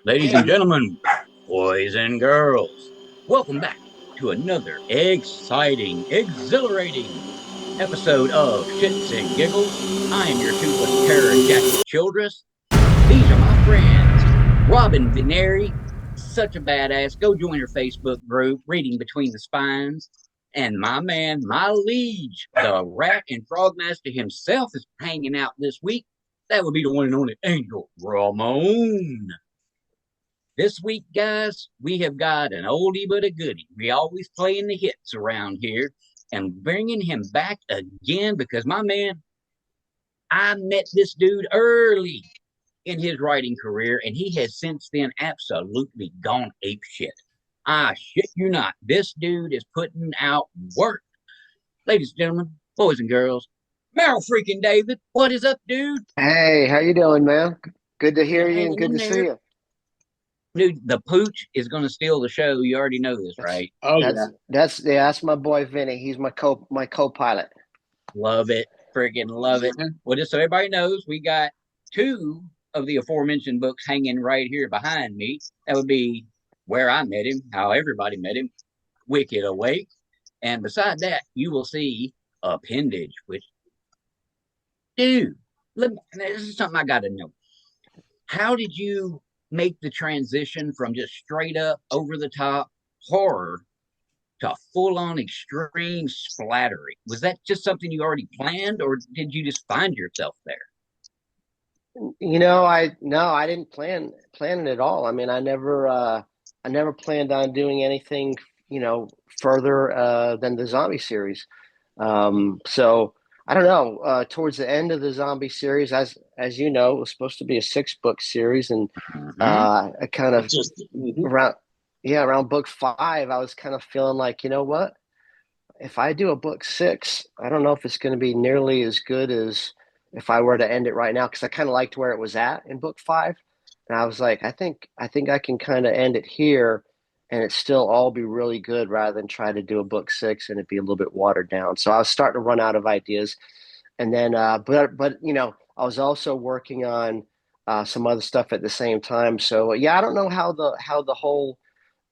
Ladies and gentlemen, boys and girls, welcome back to another exciting, exhilarating episode of Shitz and Giggles. I am your toothless terror, Jackie Childress. These are my friends, Robin Vinny, such a badass. Go join her Facebook group, Reading Between the Spines. And my man, my liege, the rat and frog master himself is hanging out this week. That would be the one and only Angel Ramon. This week, guys, we have got an oldie but a goodie. We always playing the hits around here and bringing him back again because my man, I met this dude early in his writing career and he has since then absolutely gone ape shit. Ah, shit you not. This dude is putting out work. Ladies and gentlemen, boys and girls, Merrill freaking David, what is up, dude? Hey, how you doing, man? Good to hear you and Hanging good in to see there. you. Dude, the pooch is going to steal the show. You already know this, That's right? Oh yeah. that's my boy Vinny. He's my co-pilot. Love it. Freaking love it. Well, just so everybody knows, we got two of the aforementioned books hanging right here behind me. That would be Where I Met Him, How Everybody Met Him, Wicked Awake. And beside that, you will see Appendage, which, dude, this is something I got to know. How did you make the transition from just straight up over the top horror to full on extreme splattery? Was that just something you already planned, or did you just find yourself there? I didn't plan it at all. I mean, I never planned on doing anything, further than the zombie series. So I don't know. Towards the end of the zombie series, as you know, it was supposed to be a six-book series, and Mm-hmm. I kind of Just around around book five, I was kind of feeling like, you know what? If I do a book six, I don't know if it's going to be nearly as good as if I were to end it right now because I kind of liked where it was at in book five, and I was like, I think I can kind of end it here, and it still all be really good rather than try to do a book six and it be a little bit watered down. So I was starting to run out of ideas, and then but I was also working on some other stuff at the same time. So yeah, I don't know how the whole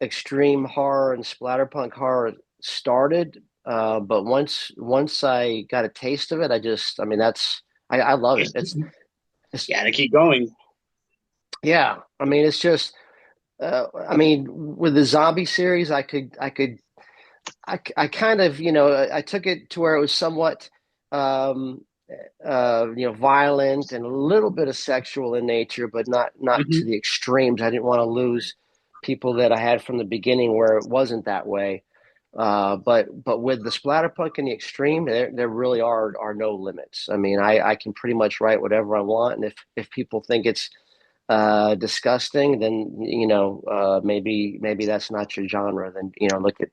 extreme horror and splatterpunk horror started. But once I got a taste of it, I mean, I love it. It's gotta keep going. yeah. I mean, it's just I mean, with the zombie series, I kind of I took it to where it was somewhat um, violent and a little bit of sexual in nature, but not to Hmm. the extremes. I didn't want to lose people that I had from the beginning where it wasn't that way. But with the splatterpunk and the extreme, there really are no limits. I mean, I can pretty much write whatever I want, and if people think it's disgusting, then maybe that's not your genre. Then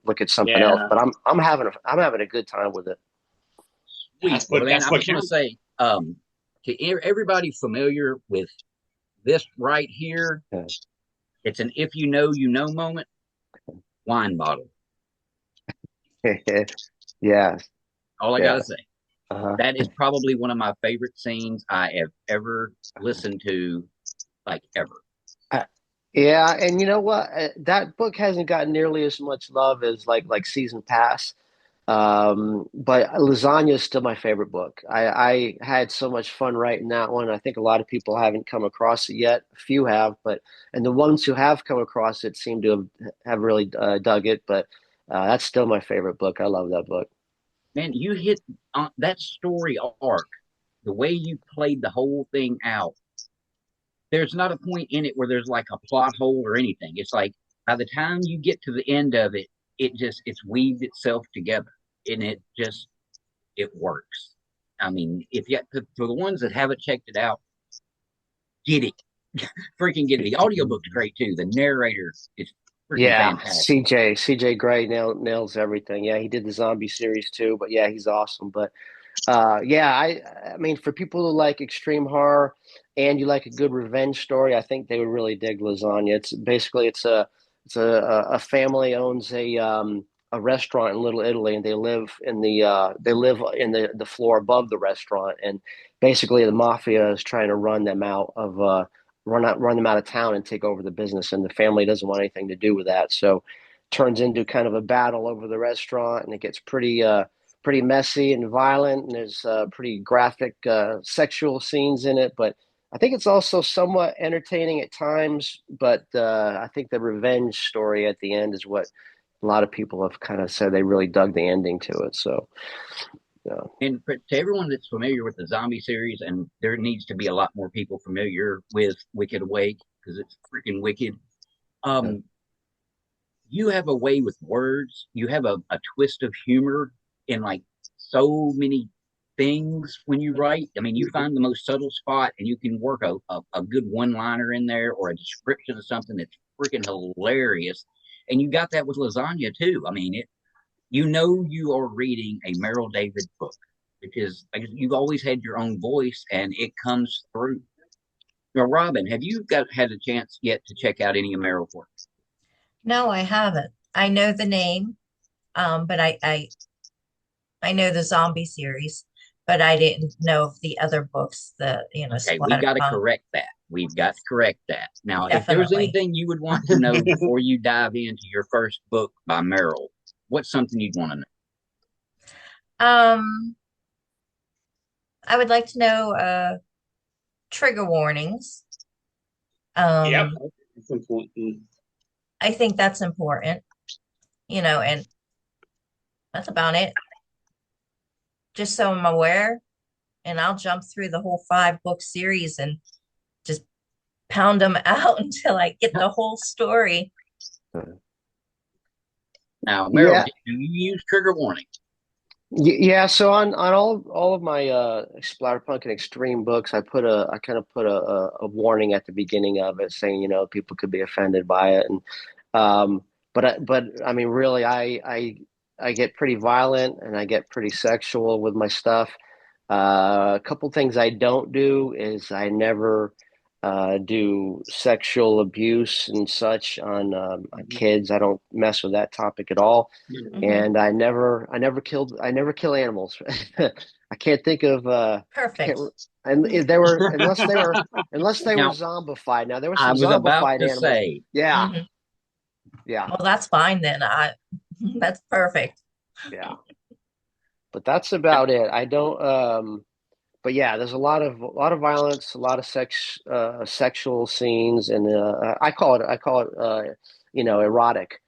look at something else. Yeah, But I'm having a good time with it. Sweet. Well, man, that's I'm what just going to counts. say to everybody familiar with this right here, it's an if you know, you know moment. Wine bottle. Yeah, All I got yeah. to say. Uh-huh. That is probably one of my favorite scenes I have ever listened to, like ever. Uh, yeah, and you know what? That book hasn't gotten nearly as much love as like Season Pass. But Lasagna is still my favorite book. I had so much fun writing that one. I think a lot of people haven't come across it yet. A few have, but and the ones who have come across it seem to have really dug it. But that's still my favorite book. I love that book. Man, you hit that story arc, the way you played the whole thing out. There's not a point in it where there's like a plot hole or anything. It's like by the time you get to the end of it, it's weaved itself together and it works. I mean, if you for the ones that haven't checked it out, get it. Freaking get it. The audiobook's great too. The narrator is freaking Yeah, fantastic. CJ Gray nails everything. Yeah, he did the zombie series too. But yeah, he's awesome. But yeah, I mean, for people who like extreme horror and you like a good revenge story, I think they would really dig Lasagna. It's a family owns a restaurant in Little Italy, and they live in the floor above the restaurant, and basically the mafia is trying to run them out run them out of town and take over the business, and the family doesn't want anything to do with that. So turns into kind of a battle over the restaurant, and it gets pretty messy and violent, and there's pretty graphic sexual scenes in it. But I think it's also somewhat entertaining at times. But I think the revenge story at the end is what a lot of people have kind of said they really dug the ending to it. So, yeah. And to everyone that's familiar with the zombie series, and there needs to be a lot more people familiar with Wicked Awake because it's freaking wicked. You have a way with words. You have a twist of humor in like so many things when you write. I mean, you find the most subtle spot and you can work a good one-liner in there or a description of something that's freaking hilarious. And you got that with Lasagna too. I mean, you are reading a Merrill David book because you've always had your own voice and it comes through. Now, Robin, have you had a chance yet to check out any of Merrill's work? No, I haven't. I know the name, but I know the zombie series, but I didn't know of the other books. Okay, we got to correct that. We've got to correct that. Now, Definitely. if there was anything you would want to know before you dive into your first book by Merrill, what's something you'd want to know? I would like to know trigger warnings. Yep, that's important. I think that's important, and that's about it. Just so I'm aware, and I'll jump through the whole 5-book series and just pound them out until I get the whole story. Now, Merrill, do you use trigger warning? Yeah, so on all of my splatterpunk and extreme books, I kind of put a warning at the beginning of it saying, people could be offended by it, and but I mean, really, I get pretty violent and I get pretty sexual with my stuff. A couple things I don't do is I never do sexual abuse and such on kids. I don't mess with that topic at all. Mm-hmm. And I never kill animals. I can't think of perfect. And they were unless they were zombified. Now there was some zombified animals. Say. Yeah. Mm-hmm. Yeah. Well, that's fine then. That's perfect. Yeah. But that's about it. I don't but yeah, there's a lot of violence, a lot of sexual scenes, and I call it erotic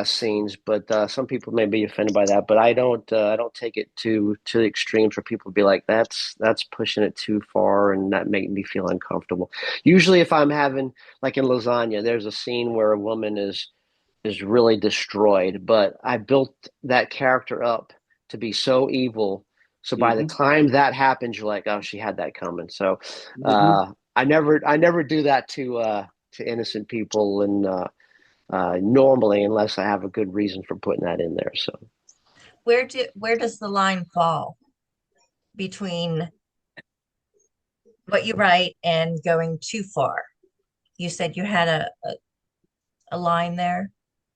scenes. But some people may be offended by that. But I don't take it to the extremes where people be like, that's pushing it too far, and that make me feel uncomfortable. Usually, if I'm having, like in Lasagna, there's a scene where a woman is really destroyed, but I built that character up to be so evil. So by the time that happens, you're like, oh, she had that coming. So I never do that to innocent people, and normally, unless I have a good reason for putting that in there. So where does the line fall between what you write and going too far? You said you had a line there.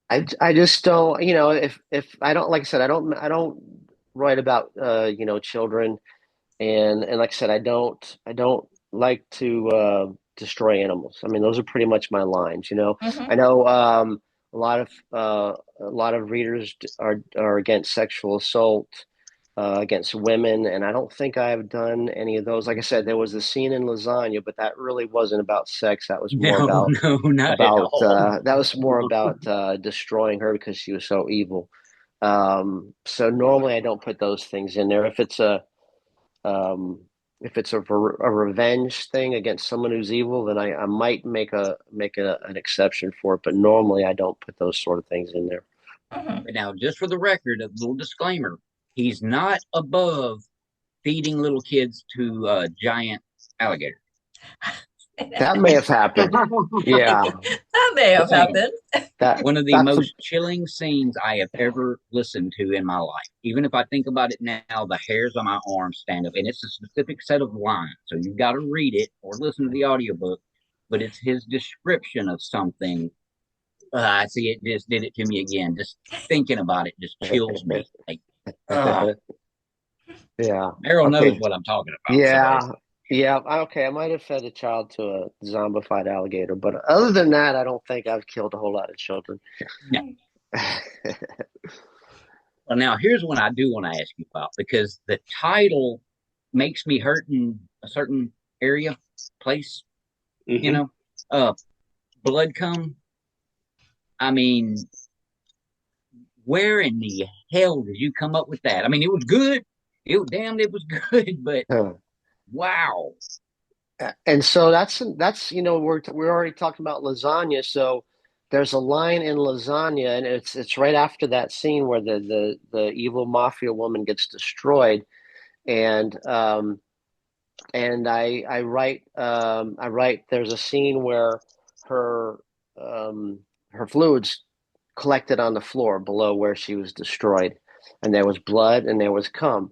I just don't, if I don't, like I said, I don't write about children, and like I said, I don't like to destroy animals. I mean, those are pretty much my lines. I know a lot of readers are against sexual assault against women, and I don't think I've done any of those. Like I said, there was a scene in Lasagna, but that really wasn't about sex. That was more that was more about destroying her because she was so evil. So normally I don't put those things in there. If it's a revenge thing against someone who's evil, then I might make an exception for it. But normally I don't put those sort of things in there. But now, just for the record, a little disclaimer: he's not above feeding little kids to giant alligators. That may have happened. Yeah. That may have happened. One of the most chilling scenes I have ever listened to in my life. Even if I think about it now, the hairs on my arms stand up. And it's a specific set of lines. So you've got to read it or listen to the audiobook. But it's his description of something. I see it just did it to me again. Just thinking about it just chills me. Yeah. Merrill knows what I'm talking about. Yeah. So Yeah, okay. I might have fed a child to a zombified alligator, but other than that, I don't think I've killed a whole lot of children. No. Well, now here's one I do want to ask you about because the title makes me hurt in a certain area, place. You know, blood come. I mean, where in the hell did you come up with that? I mean, it was good. It was good, but wow. And so that's we're already talking about lasagna. So there's a line in lasagna, and it's right after that scene where the evil mafia woman gets destroyed, and I write there's a scene where her her fluids collected on the floor below where she was destroyed, and there was blood and there was cum.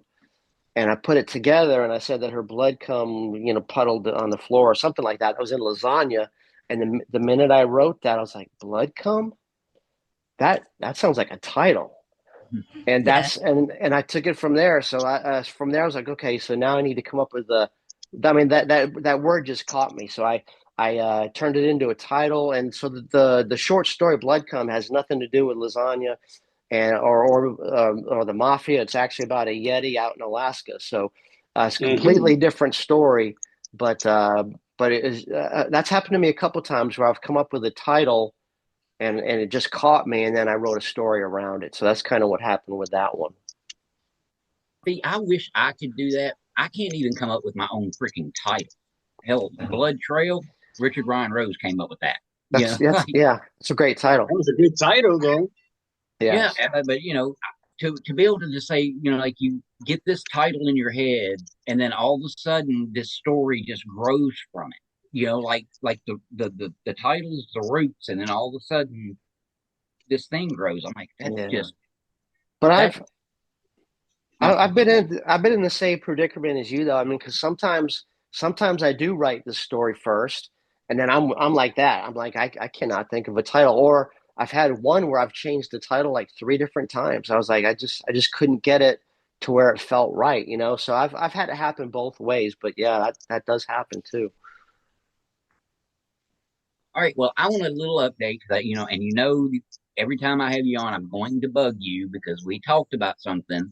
And I put it together and I said that her blood cum, puddled on the floor or something like that. It was in lasagna. And the minute I wrote that, I was like, blood cum? That sounds like a title. And Yeah. and I took it from there. So from there I was like, okay, so now I need to come up with that word just caught me. So I turned it into a title. And so the short story Blood Cum has nothing to do with lasagna and or the mafia. It's actually about a Yeti out in Alaska. So it's a completely different story. But it is that's happened to me a couple times where I've come up with a title and it just caught me, and then I wrote a story around it. So that's kind of what happened with that one. See, I wish I could do that. I can't even come up with my own freaking title. Hell, Blood Trail, Richard Ryan Rose came up with that. Yeah, it's a great title. That was a good title, though. Yes. Yeah, but to be able to just say, like you get this title in your head, and then all of a sudden this story just grows from it. Like the title's the roots, and then all of a sudden this thing grows. I'm like, that's just. But I've been in the same predicament as you, though. I mean, because sometimes I do write the story first, and then I'm like that. I'm like I cannot think of a title, or I've had one where I've changed the title like 3 different times. I was like I just couldn't get it to where it felt right, So I've had it happen both ways, but yeah, that does happen too. All right. Well, I want a little update that, and every time I have you on, I'm going to bug you because we talked about something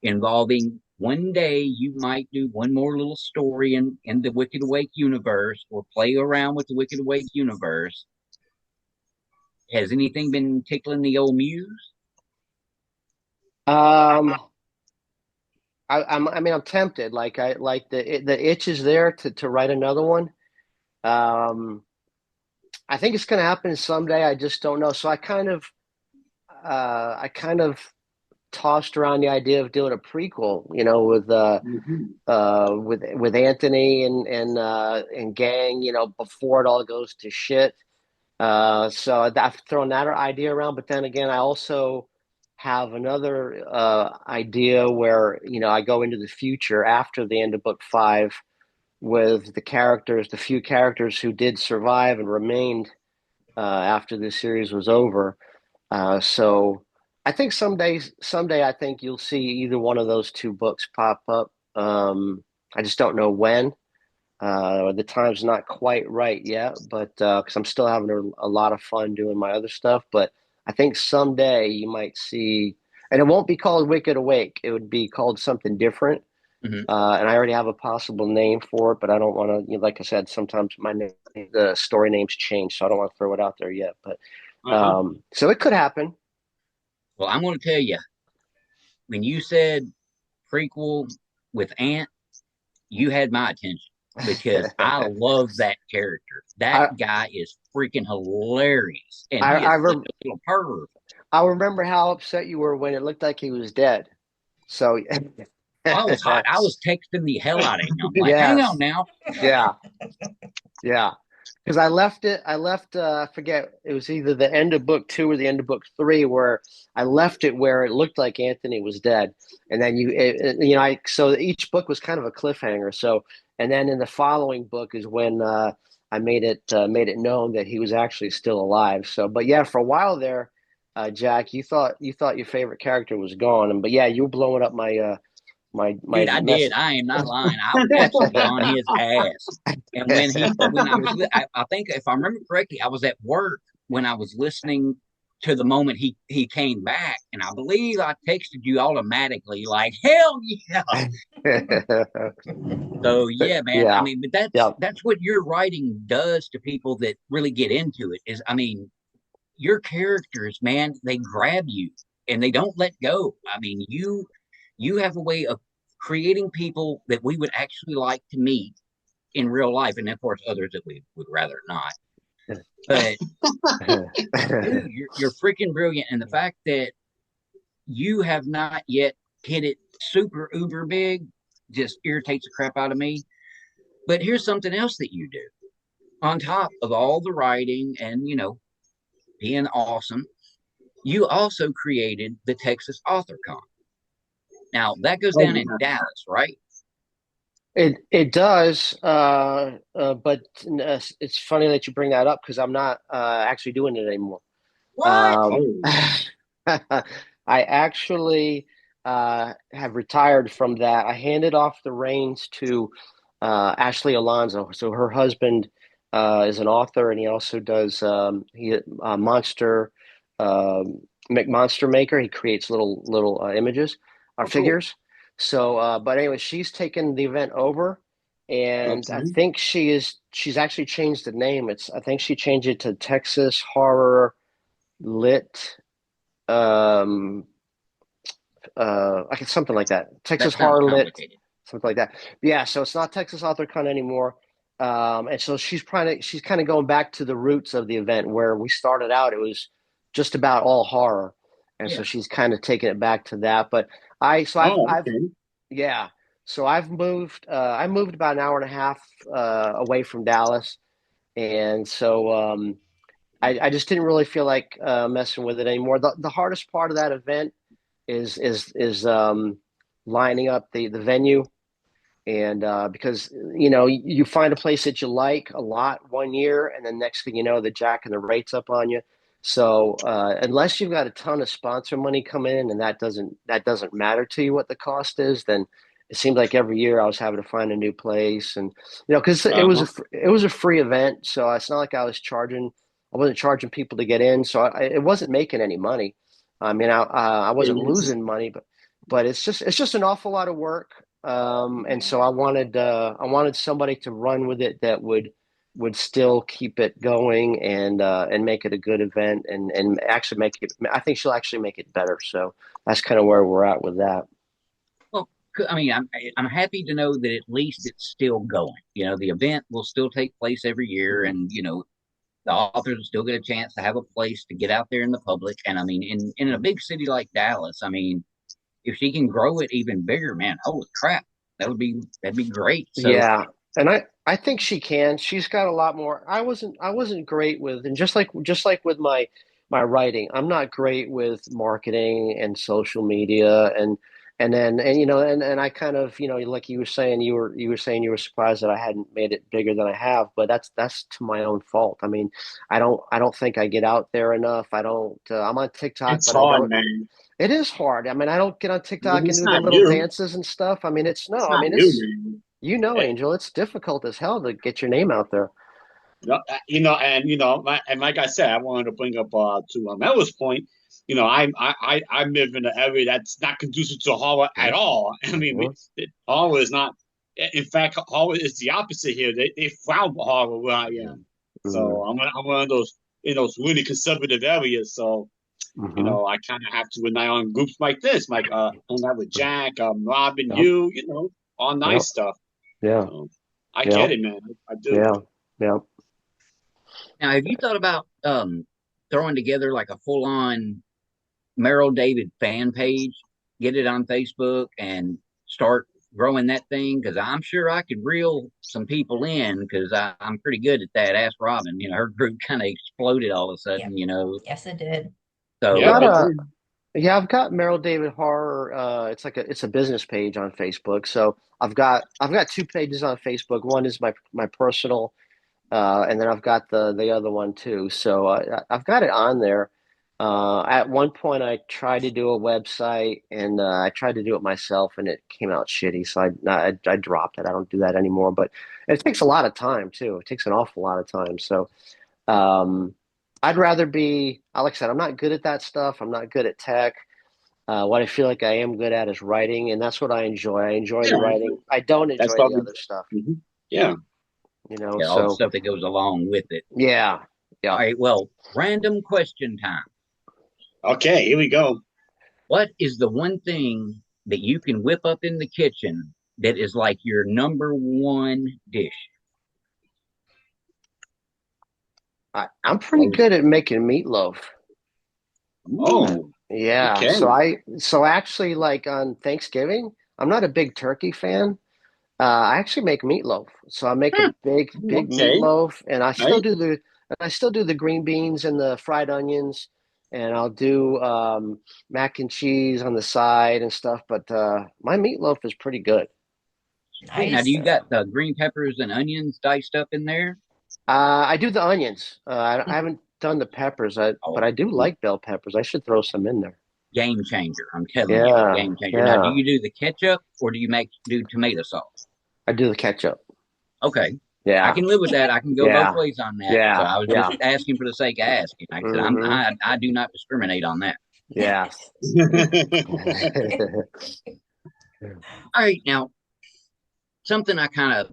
involving one day you might do one more little story in the Wicked Awake universe or play around with the Wicked Awake universe. Has anything been tickling the old muse? I mean, I'm tempted. Like the itch is there to write another one. I think it's going to happen someday. I just don't know. So I kind of tossed around the idea of doing a prequel, with Anthony and gang, before it all goes to shit. So I've thrown that idea around, but then again, I also have another idea where I go into the future after the end of book 5 with the few characters who did survive and remained after this series was over. So I think someday I think you'll see either one of those 2 books pop up. I just don't know when. The time's not quite right yet, but because I'm still having a lot of fun doing my other stuff. But I think someday you might see, and it won't be called Wicked Awake. It would be called something different. And I already have a possible name for it, but I don't want to, like I said, sometimes the story names change, so I don't want to throw it out there yet. But so it could happen. Well, I'm going to tell you, when you said prequel with Ant, you had my attention because I love that character. That guy is freaking hilarious, and he is a little pervert. I remember how upset you were when it looked like he was dead. So. I was hot. I was texting the hell out of him. I'm like, hang on now. Yeah. Because I left, I forget, it was either the end of book 2 or the end of book 3 where I left it where it looked like Anthony was dead. And then so each book was kind of a cliffhanger. So, and then in the following book is when I made it known that he was actually still alive. So, but yeah, for a while there, Jack, you thought your favorite character was gone. But yeah, you were blowing up my Dude, I did. message. I am not lying. I was actually on his ass. And when I was, I think if I remember correctly, I was at work when I was listening to the moment he came back, and I believe I texted you automatically like, "Hell yeah!" So yeah, man. I Yeah, mean, but yeah, that's what your writing does to people that really get into it. Is I mean, your characters, man, they grab you and they don't let go. I mean, you have a way of creating people that we would actually like to meet in real life, and of course, others that we would rather not. But dude, you're freaking brilliant, and the fact that you have not yet hit it super uber big just irritates the crap out of me. But here's something else that you do on top of all the writing and being awesome. You also created the Texas Author Con. Now that goes Oh, down in yeah. Dallas, right? it does. But it's funny that you bring that up because I'm not actually doing it anymore. What? Um, Oh, I actually have retired from that. I handed off the reins to Ashley Alonso. So her husband is an author, and he also does monster McMonster Maker. He creates little images or Oh, cool. figures. So, but anyway, she's taken the event over, and I okay. think she's actually changed the name. I think she changed it to Texas Horror Lit um like something like that. That Texas sounds Horror Lit, complicated. something like that. But yeah, so it's not Texas AuthorCon anymore. And so she's kind of going back to the roots of the event where we started out. It was just about all horror. And so Yeah. she's kind of taking it back to that. But Oh, I've okay. yeah. So I've moved I moved about an hour and a half away from Dallas. And so I just didn't really feel like messing with it anymore. The hardest part of that event is lining up the venue, and because you find a place that you like a lot one year, and then next thing you know, they're jacking the rates up on you. So unless you've got a ton of sponsor money coming in, and that doesn't matter to you what the cost is, then it seemed like every year I was having to find a new place, and because Uh-huh. it was a free event, so it's not like I wasn't charging people to get in, so it wasn't making any money. I mean, I wasn't Yes. losing money, but it's just an awful lot of work. And so I wanted somebody to run with it that would still keep it going and make it a good event and actually make it. I think she'll actually make it better. So that's kind of where we're at with that. Well, I mean, I'm happy to know that at least it's still going. The event will still take place every year, and the authors will still get a chance to have a place to get out there in the public. And I mean, in a big city like Dallas, I mean, if she can grow it even bigger, man, holy crap, that'd be great. So Yeah, and I think she can. She's got a lot more. I wasn't great with, and just like with my writing, I'm not great with marketing and social media and then and I kind of like you were saying you were surprised that I hadn't made it bigger than I have, but that's to my own fault. I mean, I don't think I get out there enough. I don't. I'm on TikTok, It's but I hard, don't. man. It is hard. I mean, I don't get on TikTok and It's do the not little you. dances and stuff. I mean, it's no. It's I not mean, you, it's man. Eh, Angel, it's difficult as hell to get your name out there. and like I said, I wanted to bring up to Mella's point. I live in an area that's not conducive to horror at Mhm. all. I mean, Mhm. horror is not. In fact, horror is the opposite here. They frown horror where I am. Mhm. So I'm one of those really conservative areas. So Mhm. I kind of have to rely on groups like this, like hang out with Jack, Robin, Yep. all Yep. nice stuff. Yeah. So I get Yep. it, man. I do. Yeah. Yeah. now, have you thought about throwing together like a full on Merrill David fan page, get it on Facebook, and start growing that thing? Because I'm sure I could reel some people in because I'm pretty good at that. Ask Robin. Her group kind of exploded all of a Yeah. sudden. Yes, it did. I've So Yep, got it a did. Yeah, I've got Merrill David Horror. It's a business page on Facebook. So I've got two pages on Facebook. One is my personal, and then I've got the other one too. So I've got it on there. At one point, I tried to do a website, and I tried to do it myself, and it came out shitty. So I dropped it. I don't do that anymore. But it takes a lot of time too. It takes an awful lot of time. So um, I'd rather be, like I said, I'm not good at that stuff. I'm not good at tech. What I feel like I am good at is writing, and that's what I enjoy. I enjoy the Yeah, writing. I don't that's enjoy the probably. other stuff, Mhm. Yeah. Yeah, all the So stuff that goes along with it. yeah, All yeah. right, well, random question time. Okay, here we go. What is the one thing that you can whip up in the kitchen that is like your number one dish? I'm pretty good at making meatloaf. Oh, Yeah, okay. so actually like on Thanksgiving, I'm not a big turkey fan. I actually make meatloaf. So I make a big Okay. meatloaf, and Right. I still do the green beans and the fried onions, and I'll do mac and cheese on the side and stuff. But my meatloaf is pretty good. Okay, now do Nice. you got the green peppers and onions diced up in there? I do the onions. I haven't done the peppers, but Oh, I do like bell peppers. I should throw some in there. game changer. I'm telling you, Yeah, game changer. Now, do yeah. you do the ketchup or do you do tomato sauce? I do the ketchup. Okay. I Yeah, can live with that. I can go both yeah, ways on that. So yeah, I was just yeah. asking for the sake of asking. Like I said, Hmm. I do not discriminate on that. Yeah. All right, now something I kind of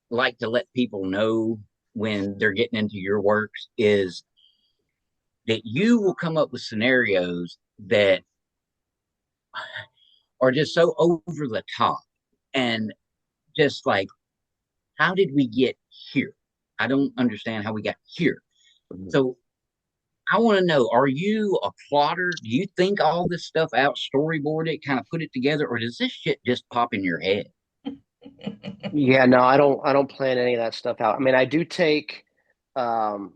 like to let people know when they're getting into your works is that you will come up with scenarios that are just so over the top and just like, how did we get here? I don't understand how we got here. So I want to know, are you a plotter? Do you think all this stuff out, storyboard it, kind of put it together, or does this shit just pop in your head? Yeah, no, I don't plan any of that stuff out. I mean, um,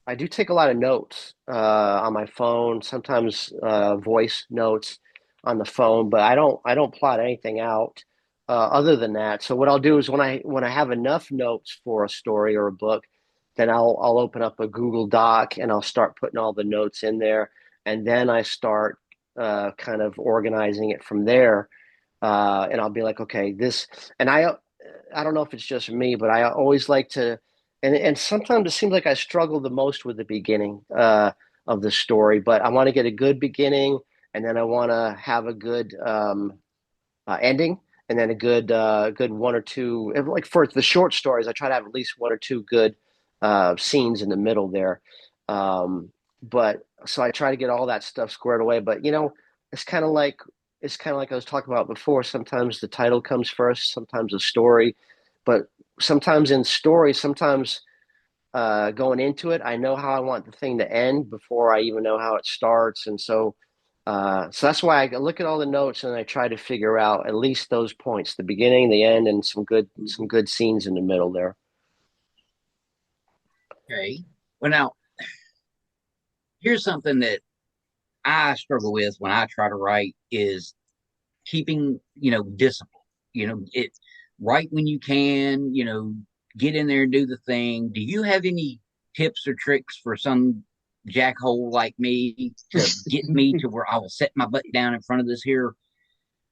I do take a lot of notes on my phone, sometimes voice notes on the phone, but I don't plot anything out other than that. So what I'll do is when I have enough notes for a story or a book, then I'll open up a Google Doc and I'll start putting all the notes in there, and then I start kind of organizing it from there. And I'll be like, okay, this, and I don't know if it's just me, but I always like to, and sometimes it seems like I struggle the most with the beginning of the story, but I want to get a good beginning, and then I want to have a good ending, and then a good one or two. Like for the short stories, I try to have at least one or two good scenes in the middle there. But so I try to get all that stuff squared away. But it's kind of like I was talking about before. Sometimes the title comes first, sometimes the story, but sometimes in story, sometimes going into it, I know how I want the thing to end before I even know how it starts, and so that's why I look at all the notes and I try to figure out at least those points, the beginning, the end, and some good scenes in the middle there. Okay. Well, now here's something that I struggle with when I try to write is keeping, discipline. It write when you can, get in there and do the thing. Do you have any tips or tricks for some jackhole like me to get me to where I will set my butt down in front of this here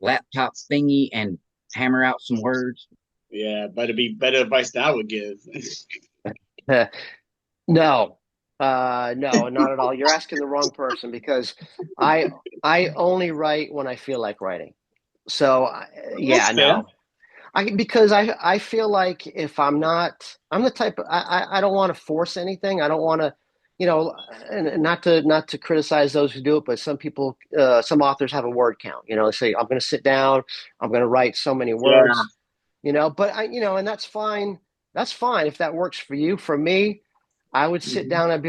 laptop thingy and hammer out some words? Yeah, better be better advice than I would give. No, no, not at all. You're asking the wrong person because I I only write when I feel like writing. So That's yeah, fair. no. Because I feel like if I'm not, I'm the type of, I don't want to force anything. I don't want to, and not to criticize those who do it, but some people, some authors have a word count. They say I'm going to sit down, I'm going to write so many Yeah. words. But and that's fine. That's fine if that works for you. For me, I would sit Mhm. down. I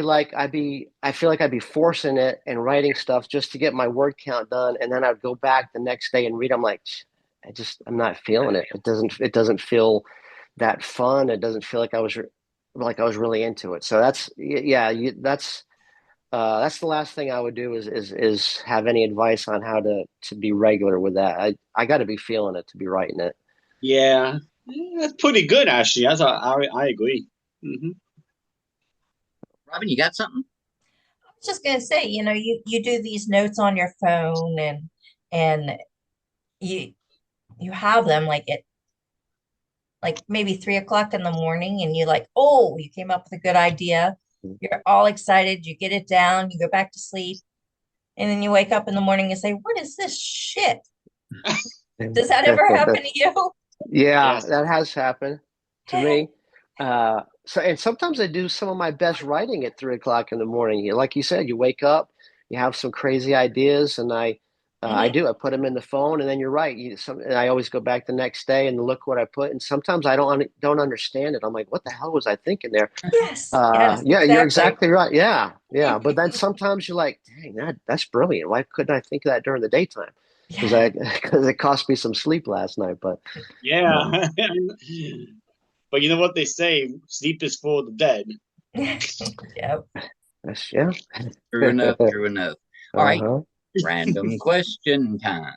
feel like I'd be forcing it and writing stuff just to get my word count done, and then I'd go back the next day and read. I'm like, I'm not feeling it. It doesn't feel that fun. It doesn't feel like I was really into it. So yeah, that's the last thing I would do is have any advice on how to be regular with that. I got to be feeling it to be writing it. Yeah. That's pretty good actually. I agree. Robin, you got something? just gonna say, you do these notes on your phone and you you have them like maybe 3 o'clock in the morning and you're like, oh, you came up with a good idea. You're all excited, you get it down, you go back to sleep, and then you wake up in the morning and say, what is this shit? Does that ever happen to you? Yeah, Yes. that has happened to me. And sometimes I do some of my best writing at 3 o'clock in the morning. Like you said, you wake up, you have some crazy ideas, and I Mhm. do. I put them in the phone, and then you're right. And I always go back the next day and look what I put. And sometimes I don't understand it. I'm like, what the hell was I thinking there? Yes, yes, Yeah, you're exactly. exactly right. Yeah, yeah. But then sometimes you're like, dang, that's brilliant. Why couldn't I think of that during the daytime? Because Yeah. because it cost me some sleep last night. But uh, Yeah. But you know what they say? Sleep is for the dead. Yep. yeah. True enough, true enough. All right, Uh-huh. random question time.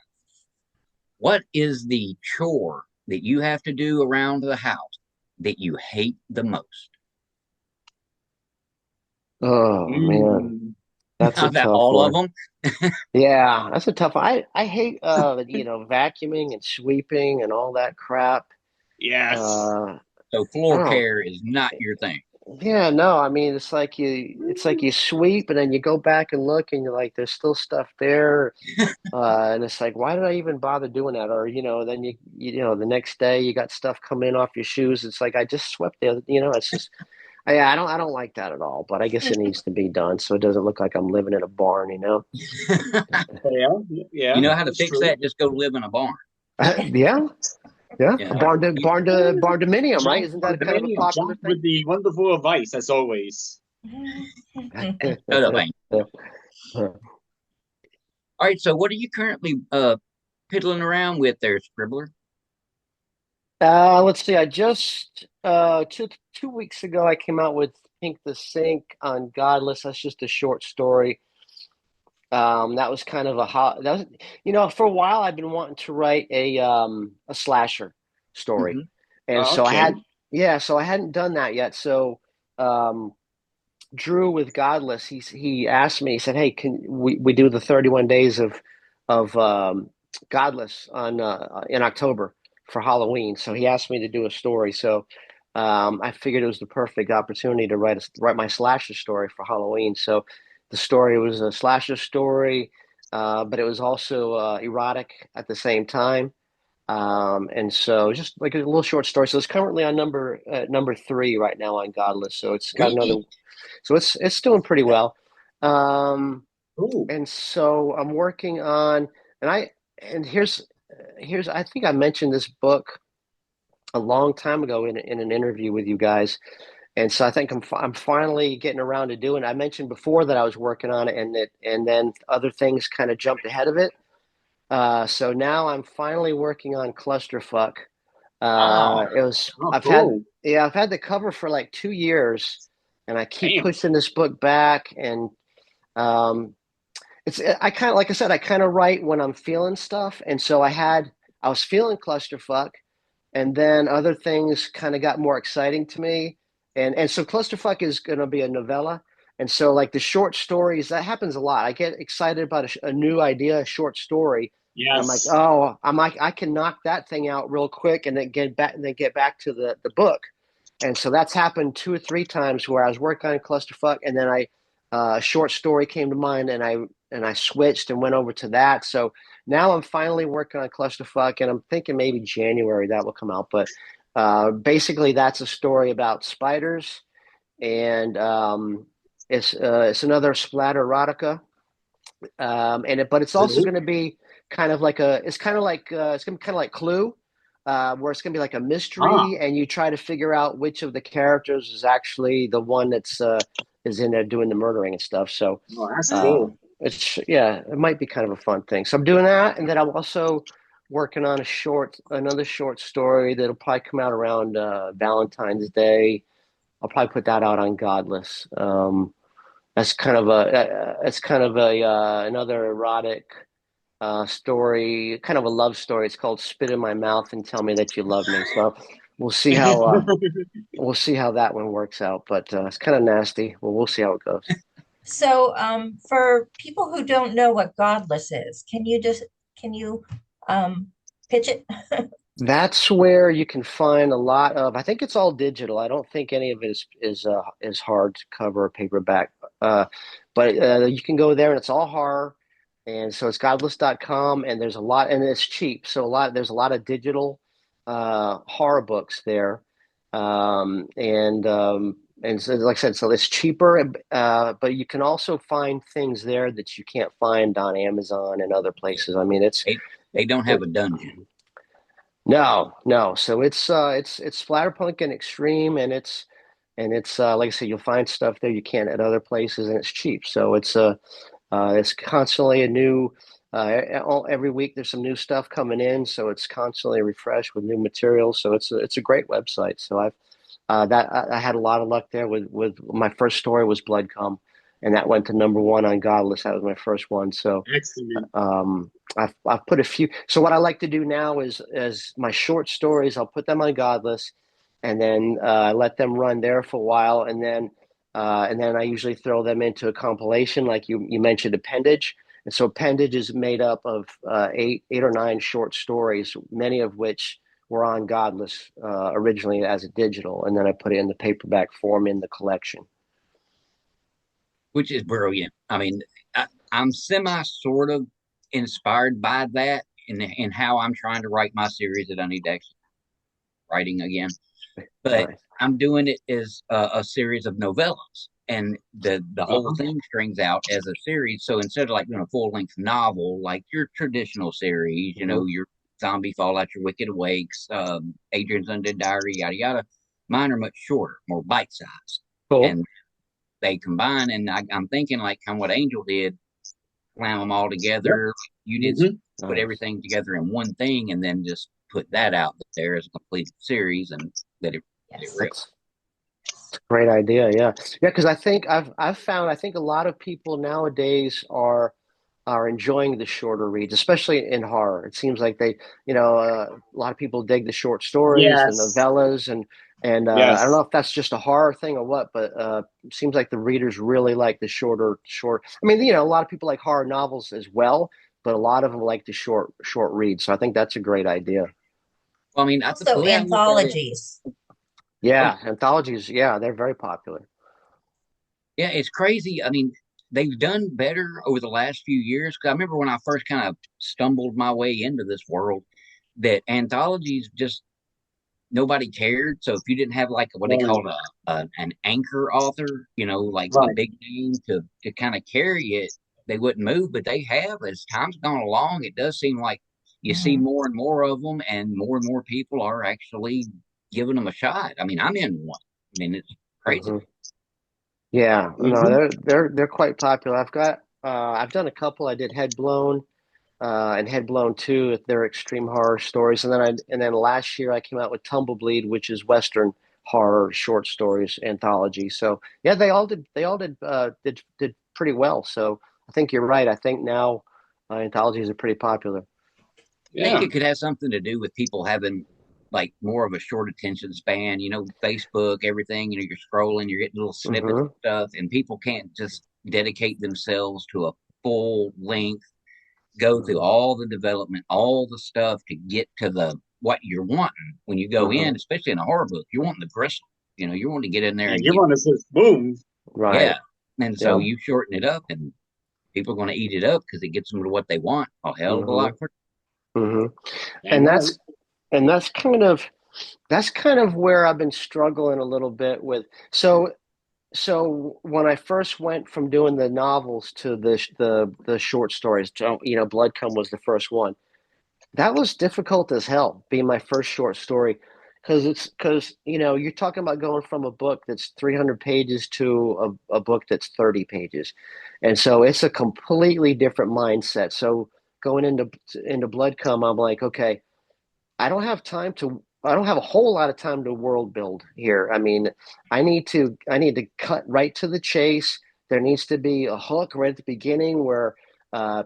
What is the chore that you have to do around the house that you hate the most? Oh man, Mm. that's a Is that tough all of one. them? Yeah, that's a tough one. I hate vacuuming and sweeping and all that crap. Yes. So I floor don't. care is not your thing. Yeah, no, I mean it's like you sweep and then you go back and look and you're like there's still stuff there. And it's like why did I even bother doing that? Or then the next day you got stuff coming in off your shoes. It's like I just swept it's just I don't like that at all, but I guess it needs to be done so it doesn't look like I'm living in a barn. Yeah. You Yeah. know how to That's fix true. that? Just go live in a barn. Yeah, yeah. You A know, barn dominium, right? John Isn't that kind of a popular John thing? with the wonderful advice, as always. shut up, Hank. All right. So what are you currently piddling around with there, Scribbler? Let's see. I just two weeks ago I came out with Pink the Sink on Godless. That's just a short story. That was kind of a hot. That was, for a while I've been wanting to write a slasher story, Hmm. and Oh, so okay. I hadn't done that yet. So um, Drew with Godless, he asked me. He said, "Hey, can we do the 31 days of Godless on in October for Halloween?" So he asked me to do a story. So I figured it was the perfect opportunity to write my slasher story for Halloween. So the story was a slasher story, but it was also erotic at the same time. And so just like a little short story. So it's currently on number 3 right now on Godless. So it's got another. Sweet. So it's doing pretty well. Um, Cool. and so I'm working on, and I and here's I think I mentioned this book a long time ago in an interview with you guys, and so I think I'm finally getting around to doing it. I mentioned before that I was working on it, and then other things kind of jumped ahead of it. So now I'm finally working on Clusterfuck. Wow. It was Oh, cool. I've had the cover for like 2 years, and I keep Damn. pushing this book back, and um, I kind of like I said, I kind of write when I'm feeling stuff, and so I was feeling Clusterfuck, and then other things kind of got more exciting to me, and so Clusterfuck is going to be a novella, and so like the short stories that happens a lot. I get excited about a new idea, a short story, and I'm like, Yes. oh, I can knock that thing out real quick, and then get back to the book. And so that's happened 2 or 3 times where I was working on Clusterfuck, and then a short story came to mind, and I switched and went over to that. So now I'm finally working on Clusterfuck, and I'm thinking maybe January that will come out. But basically, that's a story about spiders, and it's another splatter erotica, but it's also Cool. going to be kind of like it's going to be kind of like Clue, where it's going to be like a Ah. mystery, and you try to figure out which of the characters is actually the one that's is in there doing the murdering and stuff. So Oh, that's uh, cool. it might be kind of a fun thing. So I'm doing that, and then I'm also working on another short story that'll probably come out around Valentine's Day. I'll probably put that out on Godless. That's kind of a another erotic story, kind of a love story. It's called "Spit in My Mouth and Tell Me That You Love Me." So we'll see how uh, we'll see how that one works out. But it's kind of nasty. Well, we'll see how it goes. So, for people who don't know what godless is, can you pitch it? That's where you can find a lot of. I think it's all digital. I don't think any of it is hard to cover or paperback. Uh, but you can go there and it's all horror, and so it's godless.com, and there's a lot, and it's cheap. So there's a lot of digital horror books there, and so, like I said, so it's cheaper. But you can also find things there that you can't find on Amazon and other places. I mean, They don't have a dungeon. no, no. So it's splatterpunk and extreme, and it's like I said, you'll find stuff there you can't at other places, and it's cheap. So it's constantly a new. Every week there's some new stuff coming in, so it's constantly refreshed with new materials. So it's a great website. So I had a lot of luck there with my first story was Blood Come, and that went to #1 on Godless. That was my first one. So Excellent. I've put a few. So what I like to do now is my short stories. I'll put them on Godless, and then I let them run there for a while, and then I usually throw them into a compilation, like you mentioned, Appendage. And so Appendage is made up of eight or nine short stories, many of which were on Godless originally as a digital, and then I put it in the paperback form in the collection. Which is brilliant. I mean, I'm semi sort of inspired by that in how I'm trying to write my series that I need to actually writing again. But Nice. I'm doing it as a series of novellas, and the whole thing strings out as a series. So instead of like doing a full length novel, like your traditional series, you know, your Zombie Fallout, your Wicked Awakes, Adrian's Undead Diary, yada yada. Mine are much shorter, more bite sized, Cool. and they combine. And I'm thinking like kind of what Angel did, slam them all together. Yep. You did put everything together in one thing, and then just put that out there as a complete series, and let it Yes. real. That's a great idea. Yeah, yeah. Because I think I've found I think a lot of people nowadays are enjoying the shorter reads, especially in horror. It seems like a lot of people dig the short stories, the Yes. novellas, and I don't know Yes. if that's just a horror thing or what, but it seems like the readers really like the short. I mean, a lot of people like horror novels as well, but a lot of them like the short reads. So I think that's a great idea. Well, I mean, the Also, way I look at it, anthologies. Yeah, anthologies. Yeah, they're very popular. yeah, it's crazy. I mean, they've done better over the last few years. 'Cause I remember when I first kind of stumbled my way into this world, that anthologies just nobody cared. So if you didn't have like what they Right. call an anchor author, like a Right. big name to kind of carry it, they wouldn't move. But they have, as time's gone along, it does seem like you see Mhm. more and more people are actually giving them a shot. I mean, I'm in one. I mean, it's crazy. Hmm. Yeah, no, Mm-hmm. they're quite popular. I've done a couple. I did Headblown, and Headblown 2. They're extreme horror stories, and then last year I came out with Tumble BLEED, which is Western horror short stories anthology. So yeah, they all did pretty well. So I think you're right. I think now anthologies are pretty popular. I think Yeah. it could have something to do with people having like more of a short attention span. Facebook, everything. You're scrolling, you're getting little snippets Hmm. of stuff, and people can't just dedicate themselves to a full length, go through all the development, all the stuff to get to the what you're wanting when you go Hmm. in, especially in a horror book. You're wanting the gristle. You want to get in there And and you get want to just boom. Right. yeah. And so Yep. you shorten it up, and people are going to eat it up because it gets them to what they want a hell of a Hmm. lot quicker. Hmm. And And right. that's kind of where I've been struggling a little bit with. So when I first went from doing the novels to the short stories, Blood Come was the first one. That was difficult as hell, being my first short story, because you're talking about going from a book that's 300 pages to a book that's 30 pages, and so it's a completely different mindset. So going into Blood Come, I'm like, okay, I don't have a whole lot of time to world build here. I mean, I need to cut right to the chase. There needs to be a hook right at the beginning where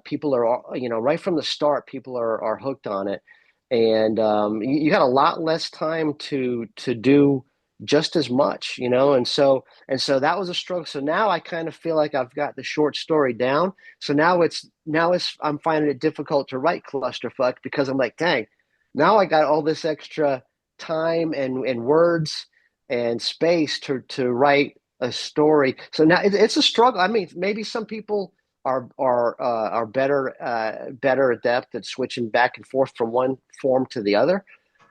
people are, right from the start, people are hooked on it. And you got a lot less time to do just as much, and so that was a struggle. So now I kind of feel like I've got the short story down. So now it's I'm finding it difficult to write clusterfuck because I'm like, dang, now I got all this extra time and words and space to write a story. So now it's a struggle. I mean, maybe some people are better adept at switching back and forth from one form to the other,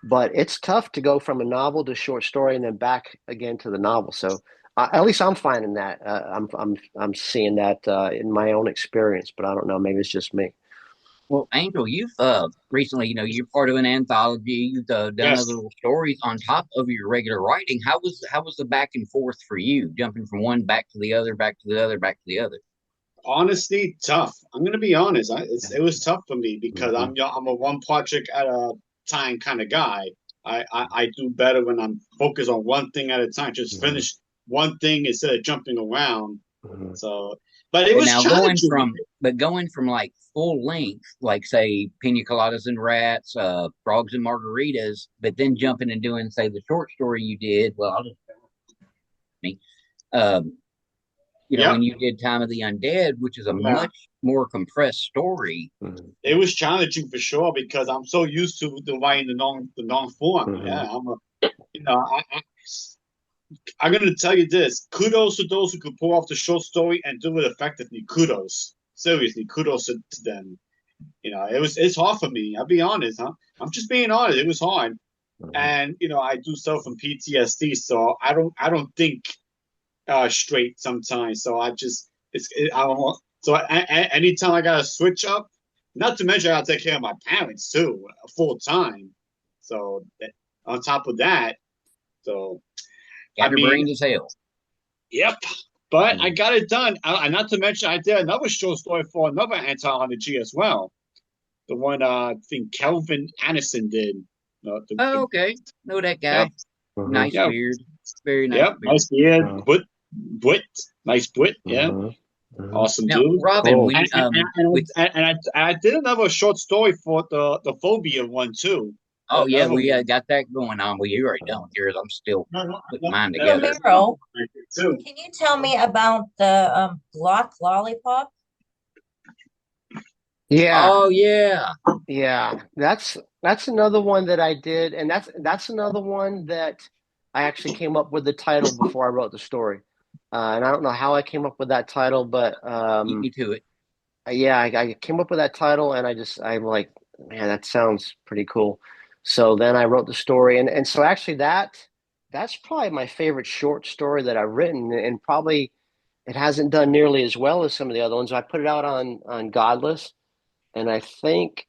but it's tough to go from a novel to short story and then back again to the novel. So at least I'm finding that I'm seeing that in my own experience, but I don't know. Maybe it's just me. Well, Angel, you've recently, you're part of an anthology. You've done Yes. other little stories on top of your regular writing. How was the back and forth for you, jumping from one back to the other, back to the other, back to the other? Honestly, tough. I'm gonna be honest. It was tough for me because I'm a one project at a time kind of guy. I do better when I'm focused on one thing at a time. Just finish one thing instead of jumping around. So, but it was Now challenging. going from like full length, like say Pina Coladas and Rats, Frogs and Margaritas, but then jumping and doing say the short story you did. Well, I'll just me. Yep. When you did Time of the Undead, which is a much more compressed story. It was challenging for sure because I'm so used to the writing the long form. Yeah, I'm gonna tell you this. Kudos to those who could pull off the short story and do it effectively. Kudos. Seriously, kudos to them. It's hard for me. I'll be honest, huh? I'm just being honest. It was hard. And I do suffer from PTSD, so I don't think straight sometimes. So I don't want. So anytime I gotta switch up, not to mention I gotta take care of my parents too, full time. So on top of that, so Got your brain as hell. Yep. But I got it done. Not to mention, I did another short story for another anthology as well. The one I think Kelvin Anderson did. Okay. Know that guy. Yep. Nice beard. Very nice. Yep. Beard. Nice beard. Brit. Nice Brit. Yeah. Awesome now, dude. Robin, Cool. I did another short story for the phobia one too. Oh yeah, we got that going on. Well, you already done yours. I'm still putting mine together. Merrill, can you tell me about the block lollipop? Yeah. Oh yeah. Yeah. That's another one that I did, and that's another one that I actually came up with the title before I wrote the story. And I don't know how I came up with that title, but Beat me to it. yeah, I came up with that title, and I'm like, man, that sounds pretty cool. So then I wrote the story, and so actually that's probably my favorite short story that I've written, and probably it hasn't done nearly as well as some of the other ones. I put it out on Godless, and I think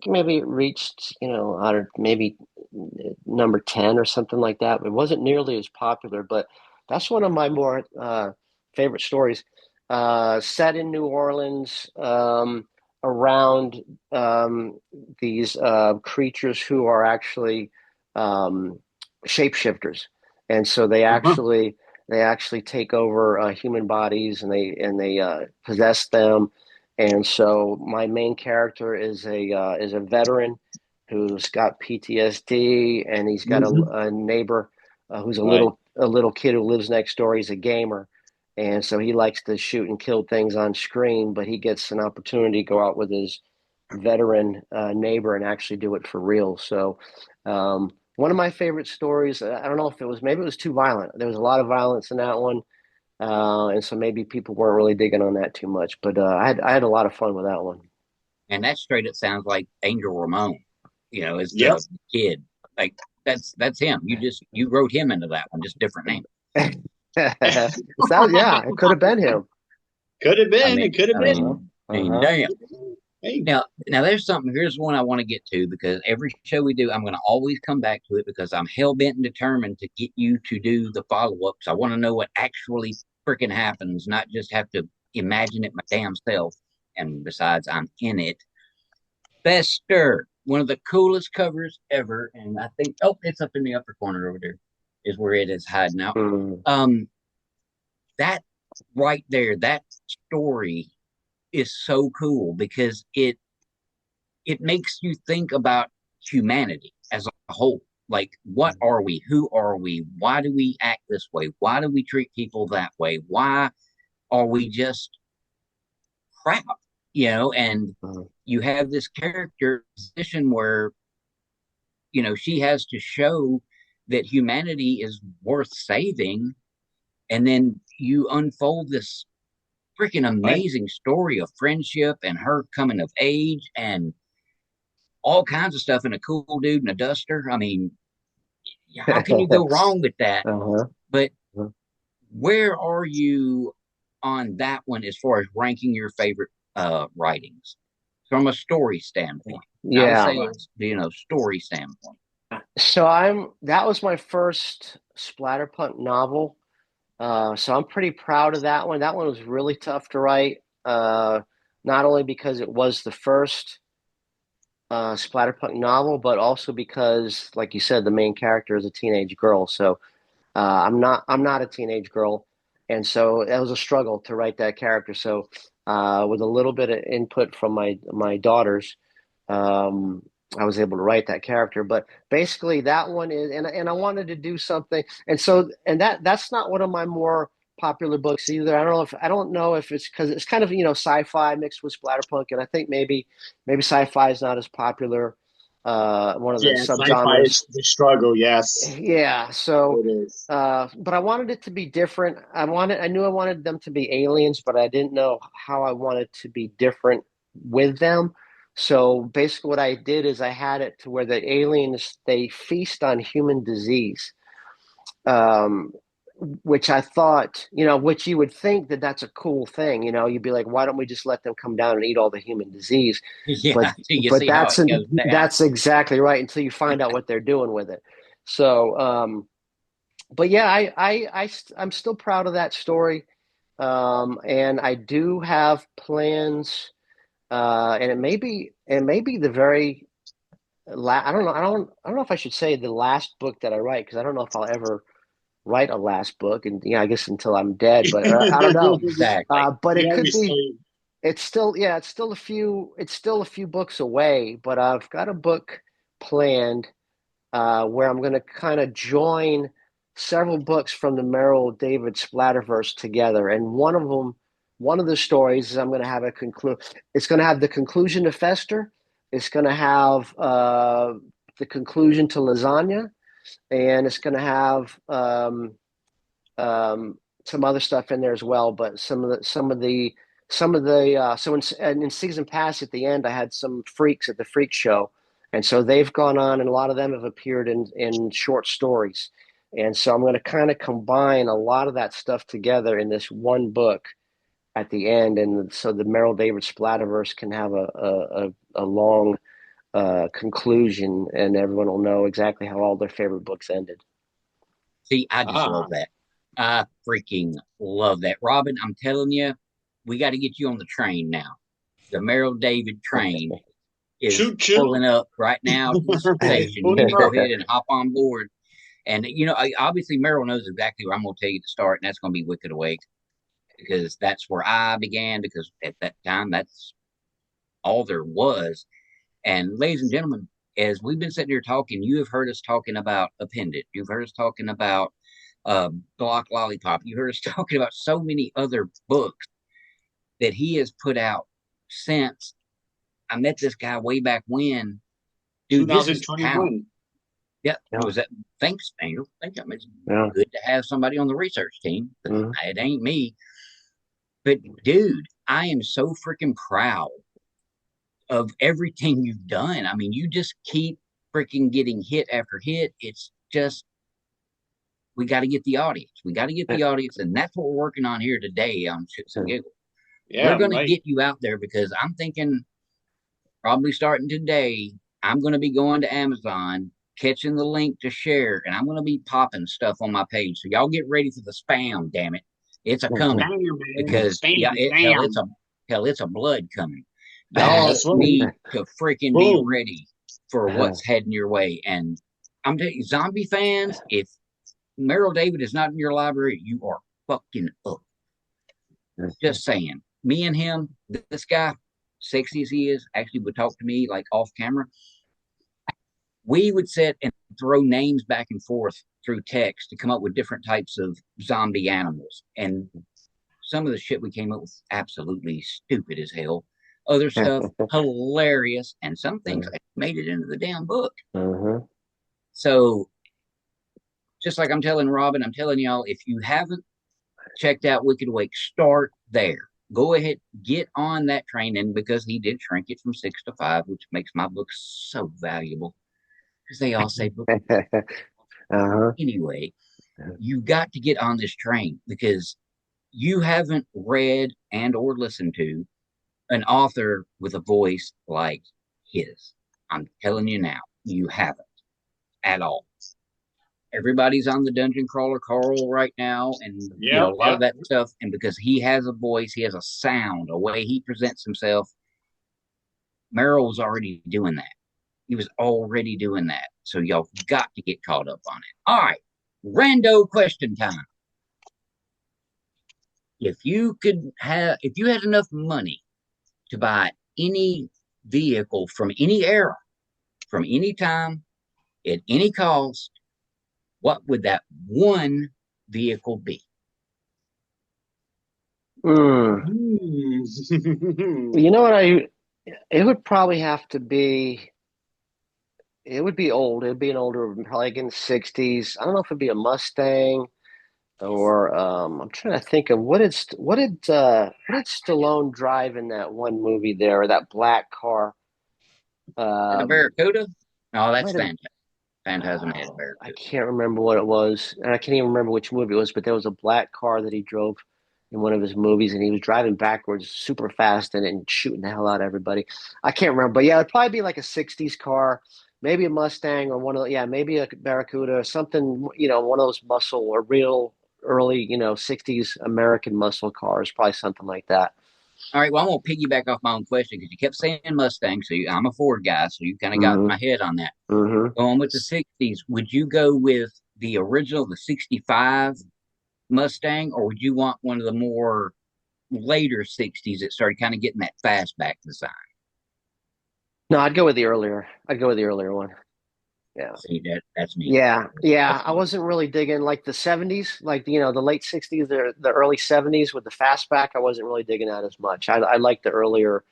maybe it reached out of maybe number 10 or something like that. It wasn't nearly as popular, but that's one of my more favorite stories. Set in New Orleans, around these creatures who are actually shapeshifters, and so they actually take over human bodies, and they possess them. And so my main character is a veteran who's got PTSD, and he's got a neighbor who's a little kid who lives next door. He's a gamer, and so he likes to shoot and kill things on screen, but he gets an opportunity to go out with his veteran neighbor and actually do it for real. So one of my favorite stories, I don't know if maybe it was too violent. There was a lot of violence in that one. And so maybe people weren't really digging on that too much, but I had a lot of fun with that one. And that straight up sounds like Angel Ramon, as the kid. Like that's him. You wrote him into that one, just different name. It could have been him. Could have been. It could have been. Damn. Hey. Now there's something. Here's one I want to get to, because every show we do, I'm going to always come back to it, because I'm hell bent and determined to get you to do the follow ups. I want to know what actually freaking happens, not just have to imagine it my damn self. And besides, I'm in it. Fester, one of the coolest covers ever, and I think it's up in the upper corner over there, is where it is hiding out. That right there, that story is so cool, because it makes you think about humanity as a whole. like, what are we? Who are we? Why do we act this way? Why do we treat people that way? Why are we just crap? And you have this character position where, she has to show that humanity is worth saving. And then you unfold this freaking amazing story of friendship and her coming of age and all kinds of stuff, and a cool dude and a duster. I mean, how can you go wrong with that? But where are you on that one as far as ranking your favorite writings from a story standpoint? Yeah. I would say, story standpoint. So that was my first splatterpunk novel. So I'm pretty proud of that one. That one was really tough to write. Not only because it was the first splatterpunk novel, but also because, like you said, the main character is a teenage girl. So I'm not a teenage girl, and so it was a struggle to write that character. So with a little bit of input from my daughters, I was able to write that character. But basically, that one is, and I wanted to do something, and that's not one of my more popular books either. I don't know if it's because it's kind of sci-fi mixed with splatterpunk, and I think maybe sci-fi is not as popular. One of the sci-fi is the struggle. Yes. Yeah. So, it is. but I wanted it to be different. I knew I wanted them to be aliens, but I didn't know how I wanted to be different with them. So basically, what I did is I had it to where the aliens, they feast on human disease. Which I thought, which you would think that that's a cool thing. You'd be like, why don't we just let them come down and eat all the human disease? Yeah, but that's exactly right until you find out what they're doing with it. So, but yeah, I'm still proud of that story. And I do have plans, and it may be the very I don't know if I should say the last book that I write, because I don't know if I'll ever write a last book, and I guess until I'm dead, but I don't know. Exactly. But it could be. It's still a few books away, but I've got a book planned where I'm going to kind of join several books from the Merrill David Splatterverse together, and one of the stories is I'm going to have It's going to have the conclusion to Fester. It's going to have the conclusion to Lasagna, and it's going to have some other stuff in there as well. But some of the so in season pass at the end, I had some freaks at the freak show, and so they've gone on, and a lot of them have appeared in short stories. And so I'm going to kind of combine a lot of that stuff together in this one book at the end, and so the Merrill David Splatterverse can have a long conclusion, and everyone will know exactly how all their favorite books ended. See, I just love that. I freaking love that. Robin, I'm telling you, we got to get you on the train now. The Merrill David train is pulling up right now to the station. You need to go ahead and hop on board. And, obviously Merrill knows exactly where I'm going to tell you to start, and that's going to be Wicked Awake, because that's where I began, because at that time, that's all there was. And ladies and gentlemen, as we've been sitting here talking, you have heard us talking about Appended. You've heard us talking about Block Lollipop. You heard us talking about so many other books that he has put out since I met this guy way back when. Dude, 2021. Yeah, it was that. Thanks, Angel. Thank you. It's good to have somebody on the research team. It ain't me. But dude, I am so freaking proud of everything you've done. I mean, you just keep freaking getting hit after hit. It's just, we got to get the audience. We got to get the audience, and that's what we're working on here today on Shitz and Giggles. Yeah, we're going to get you out there, because I'm thinking probably starting today, I'm going to be going to Amazon, catching the link to share, and I'm going to be popping stuff on my page. So y'all get ready for the spam, damn it. It's a coming. Because it's a blood coming. Y'all need to freaking be ready for what's heading your way. And I'm telling you, zombie fans, if Merrill David is not in your library, you are fucking up. Just saying. Me and him, this guy, sexy as he is, actually would talk to me like off camera. we would sit and throw names back and forth through text to come up with different types of zombie animals. And some of the shit we came up with absolutely stupid as hell. Other stuff hilarious, and some things made it into the damn book. So, just like I'm telling Robin, I'm telling y'all, if you haven't checked out Wicked Awake, start there. Go ahead, get on that train, and because he did shrink it from 6 to 5, which makes my book so valuable, because they all say book. Anyway, you got to get on this train because you haven't read and or listened to an author with a voice like his. I'm telling you now, you haven't at all. Everybody's on the Dungeon Crawler Carl right now, and a lot of that stuff. And because he has a voice, he has a sound, a way he presents himself. Merrill was already doing that. He was already doing that. So y'all got to get caught up on it. All right, rando question time. If you had enough money to buy any vehicle from any era, from any time, at any cost, what would that one vehicle be? You know what? It would probably have to be. It would be old. It would be an older, probably like in the 60s. I don't know if it'd be a Mustang or I'm trying to think of what did Stallone drive in that one movie there, or that black car? The Barracuda? Oh, that's Phantasm. Phantasm had a Barracuda. I can't remember what it was, and I can't even remember which movie it was, but there was a black car that he drove in one of his movies, and he was driving backwards super fast and shooting the hell out of everybody. I can't remember, but yeah, it'd probably be like a 60s car, maybe a Mustang or maybe a Barracuda or something, one of those muscle or real early, 60s American muscle cars, probably something like that. All right, well, I'm going to piggyback off my own question because you kept saying Mustang, so I'm a Ford guy, so you kind of got my head on that. Going with the 60s, would you go with the original, the 65 Mustang, or would you want one of the more later 60s that started kind of getting that fastback design? No, I'd go with the earlier one. Yeah. See, that's me. Yeah. I wasn't really digging like the 70s, like the late 60s, the early 70s with the fastback. I wasn't really digging that as much. I like the earlier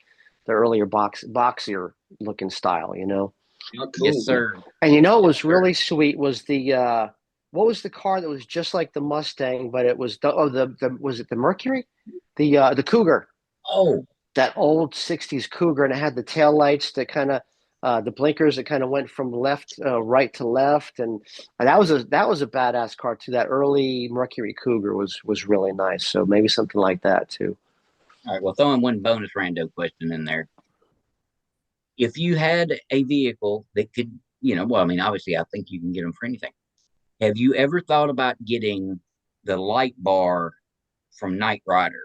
boxier looking style. Oh, cool. Yes, sir. And what was really sweet was the what was the car that was just like the Mustang, but it was was it the Mercury, the Cougar? Oh, that old 60s Cougar, and it had the tail lights that kind of the blinkers that kind of went from right to left, and that was a badass car too. That early Mercury Cougar was really nice. So maybe something like that too. All right, well, throwing one bonus rando question in there. If you had a vehicle that could, obviously I think you can get them for anything. Have you ever thought about getting the light bar from Knight Rider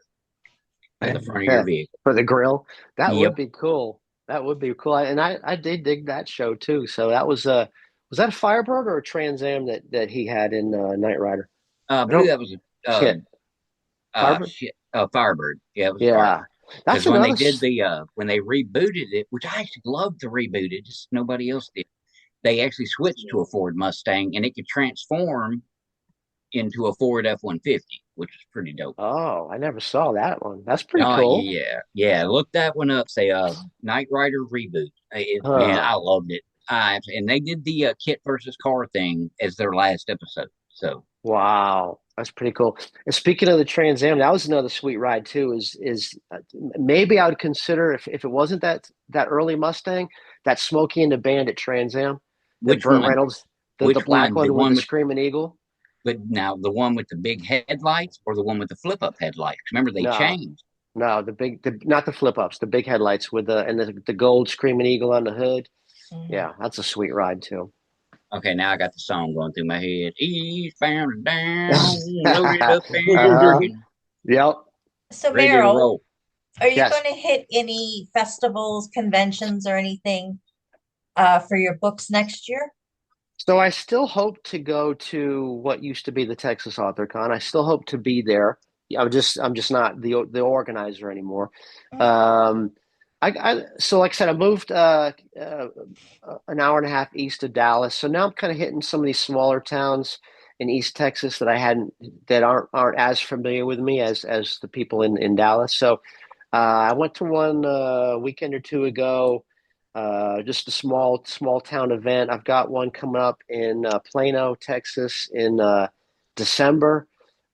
at the front of your vehicle? For the grill? That would be cool. That would be cool. And I did dig that show too. So that was that a Firebird or a Trans Am that he had in Knight Rider? I believe that was a Firebird? Firebird. Yeah, it was Firebird. That's when they did when they rebooted it, which I actually loved to reboot it, just nobody else did. They actually switched to a Ford Mustang, and it could transform into a Ford F-150, which is pretty dope. Oh, I never saw that one. That's pretty cool. Yeah. Look that one up. Say Knight Rider reboot. Man, I loved it. And they did the Kit versus Car thing as their last episode. So wow, that's pretty cool. And speaking of the Trans Am, that was another sweet ride too. Is maybe I would consider if it wasn't that early Mustang, that Smokey and the Bandit Trans Am, which Burt one? Reynolds, the black one with the Screaming Eagle. But now the one with the big headlights or the one with the flip up headlights? Remember they changed. No, not the flip ups, the big headlights with the gold Screaming Eagle on the hood. Yeah, that's a sweet ride too. Okay, now I got the song going through my head. Eastbound and down, loaded up and yep. So Merrill, are you going to hit any festivals, conventions, or anything for your books next year? So I still hope to go to what used to be the Texas AuthorCon. I still hope to be there. I'm just not the organizer anymore. So like I said, I moved an hour and a half east of Dallas. So now I'm kind of hitting some of these smaller towns in East Texas that I hadn't that aren't as familiar with me as the people in Dallas. So I went to one weekend or two ago, just a small town event. I've got one coming up in Plano, Texas in December.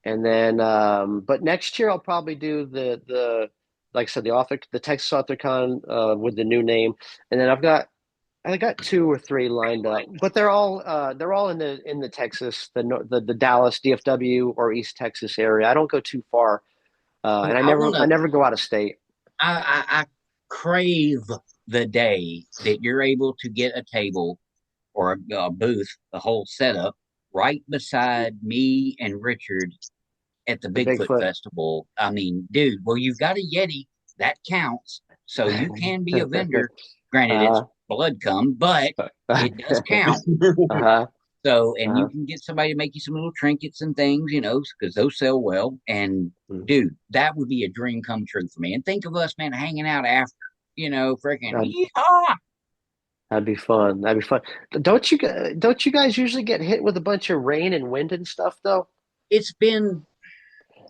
And then, but next year I'll probably do the like I said, the Texas AuthorCon with the new name, and then I got two or three lined up, but they're all in the Texas, the Dallas, DFW, or East Texas area. I don't go too far, Well, and I want I to. never go out of state. I crave the day that you're able to get a table or a booth, the whole setup, right beside me and Richard at the The Bigfoot Bigfoot. Festival. I mean, dude, well, you've got a Yeti that counts, so you can be a vendor. Granted, it's uh, blood cum, but it does count. uh-huh, So, and you uh-huh. can get somebody to make you some little trinkets and things, because those sell well. And dude, that would be a dream come true for me. And think of us, man, hanging out after, freaking That'd, yeehaw. that'd be fun. That'd be fun. Don't you guys usually get hit with a bunch of rain and wind and stuff though? It's been,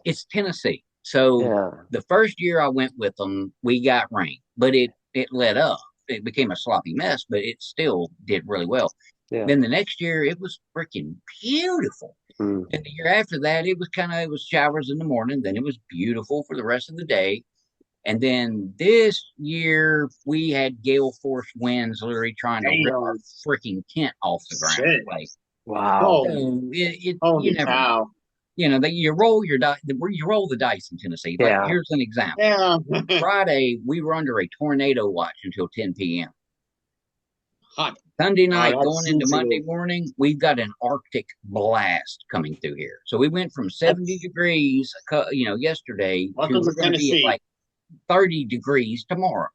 it's Tennessee. So Yeah. the first year I went with them, we got rain, but it let up. It became a sloppy mess, but it still did really well. Yeah. Then the next year, it was freaking beautiful. Mm. And the year after that, it was showers in the morning. Then it was beautiful for the rest of the day. And then this year, we had gale force winds literally trying to rip our freaking tent off the ground. Shit. Like, Wow. so Holy you never know. cow. You roll your dice. You roll the dice in Tennessee. Like, Yeah. here's an example. Yeah. Friday, we were under a tornado watch until 10 p.m. Hot. Sunday night, that going into seems Monday good. morning, we've got an Arctic blast coming through here. So we went from 70 degrees, yesterday to Welcome we're to going to be at Tennessee. like 30 degrees tomorrow.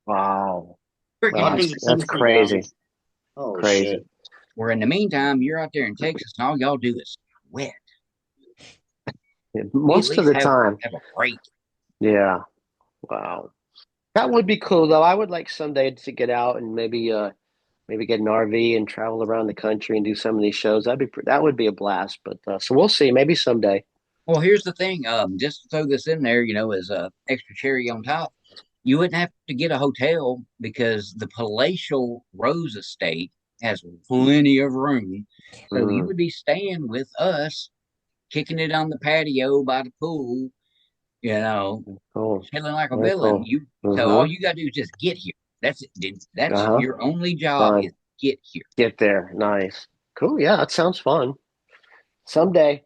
Wow. Freaking Wow, Welcome nuts. to that's Tennessee, crazy. guys. Oh, Crazy. shit. Where in the meantime, you're out there in Texas and all y'all do is sweat. Most of the time. Have a break. Yeah. Wow. That would be cool though. I would like someday to get out and maybe get an RV and travel around the country and do some of these shows. That would be a blast. But so we'll see. Maybe someday. Well, here's the thing. Just to throw this in there, as a extra cherry on top, you wouldn't have to get a hotel because the palatial Rose Estate has plenty of room. So you would be staying with us, kicking it on the patio by the pool, Cool. chilling like a Very villain. cool. So all you gotta do is just get here. That's it, dude. That's Uh-huh. your only job Fun. is get here. Get there. Nice. Cool. Yeah, that sounds fun. Someday.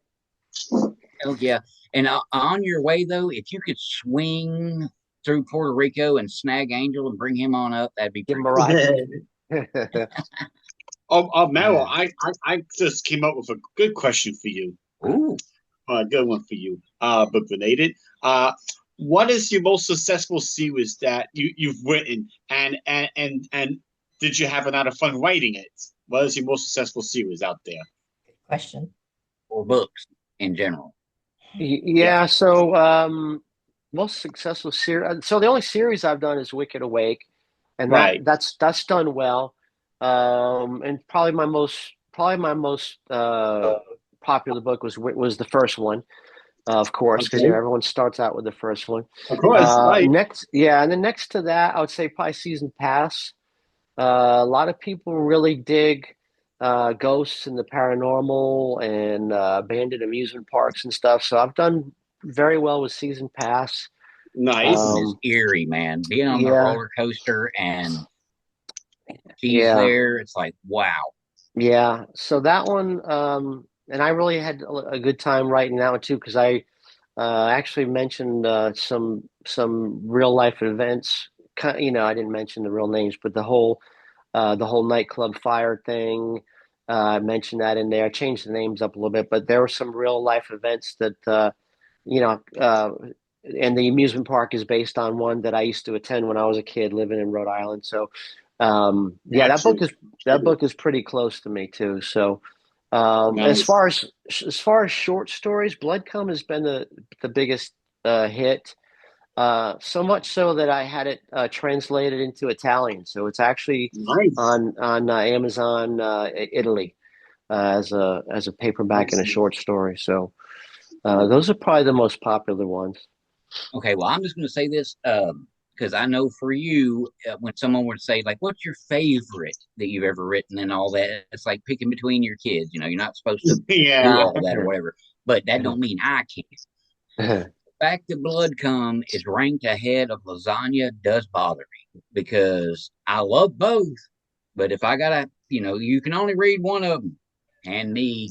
Oh yeah. And on your way though, if you could swing through Puerto Rico and snag Angel and bring him on up, that'd be Give pretty him a ride. Merrill, I just came up with a good question for you. Ooh. A good one for you. But related. What is your most successful series that you've written, and did you have a lot of fun writing it? What is your most successful series out there? Good question. Or books in general. Yeah. So most successful series. So the only series I've done is Wicked Awake, and that's done well. And probably my most popular book was the first one, of course, because everyone starts out with the first one. Of course, right. And then next to that, I would say probably Season Pass. A lot of people really dig ghosts and the paranormal and abandoned amusement parks and stuff. So I've done very well with Season Pass. Nice. It's eerie, man. Being on the roller coaster and she's there, it's like, wow. Yeah. So that one, and I really had a good time writing that one too, because I actually mentioned some real life events. I didn't mention the real names, but the whole nightclub fire thing. I mentioned that in there. I changed the names up a little bit, but there were some real life events that and the amusement park is based on one that I used to attend when I was a kid living in Rhode Island. So that book is pretty close to me too. So Nice. as far as short stories, Blood Cum has been the biggest hit. So much so that I had it translated into Italian. So it's actually Nice. on Amazon Italy as a paperback and a Excellent. short story. So those are probably the most popular ones. Okay, well, I'm just going to say this because I know for you, when someone would say, like, what's your favorite that you've ever written and all that, it's like picking between your kids. You know, you're not supposed to do Yeah. all that or whatever, but that don't mean I can't. The fact that Blood Come is ranked ahead of Lasagna does bother me because I love both, but if I gotta, you can only read one of them. Hand me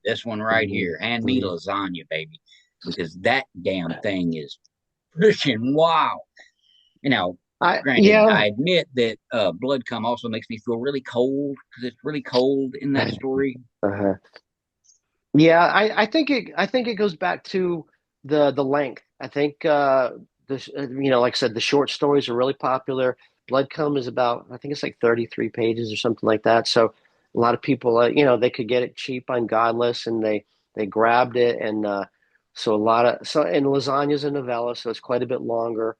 this one right here. Hand me Lasagna, baby, because that damn thing is freaking wild. You know, granted, I admit that Blood Come also makes me feel really cold because it's really cold in that story. Yeah, I think it goes back to the length. I think like I said, the short stories are really popular. Blood Come is about, I think it's like 33 pages or something like that. So a lot of people, they could get it cheap on Godless, and they grabbed it, and so a lot of and Lasagna's a novella, so it's quite a bit longer.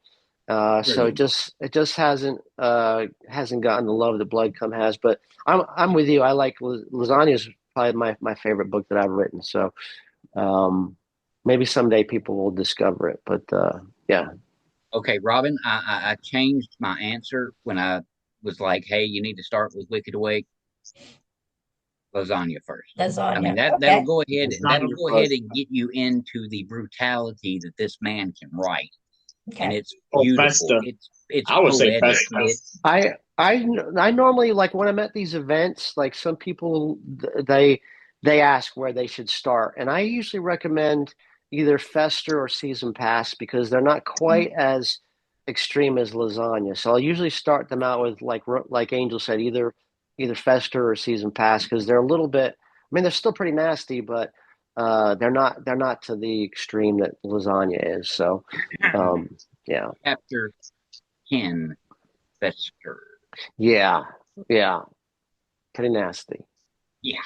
So it just hasn't gotten the love that Blood Come has. But I'm with you. I like Lasagna's probably my favorite book that I've written. So maybe someday people will discover it. But yeah. Okay, Robin, I changed my answer when I was like, hey, you need to start with Wicked Awake. Lasagna first. Lasagna. I mean that'll go ahead and get you into the brutality that this man can write. Okay. And it's beautiful. It's I would say I normally, like, when I'm at these events, like, some people they ask where they should start, and I usually recommend either Fester or Season Pass because they're not quite as extreme as Lasagna. So I'll usually start them out with, like Angel said, either Fester or Season Pass, because they're a little bit. I mean, they're still pretty nasty, but they're not to the extreme that Lasagna is. So yeah. Chapter 10, Fester. Yeah, pretty nasty. Yeah.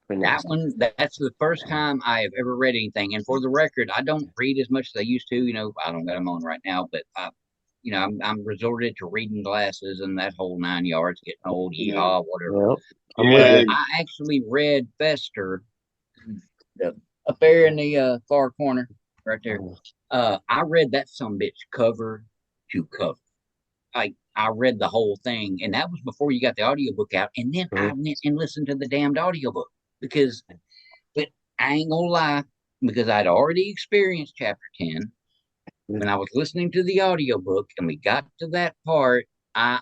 Pretty That nasty. one, that's the first time I have ever read anything. And for the record, I don't read as much as I used to. I don't got them on right now, but I'm resorted to reading glasses and that whole 9 yards, getting old, yeehaw, whatever. Yep. I actually read Fester up there in the far corner, right there. I read that sumbitch cover to cover. Like, I read the whole thing, and that was before you got the audiobook out. And then I went and listened to the damned audiobook but I ain't gonna lie, because I'd already experienced chapter 10. When I was listening to the audiobook and we got to that part, I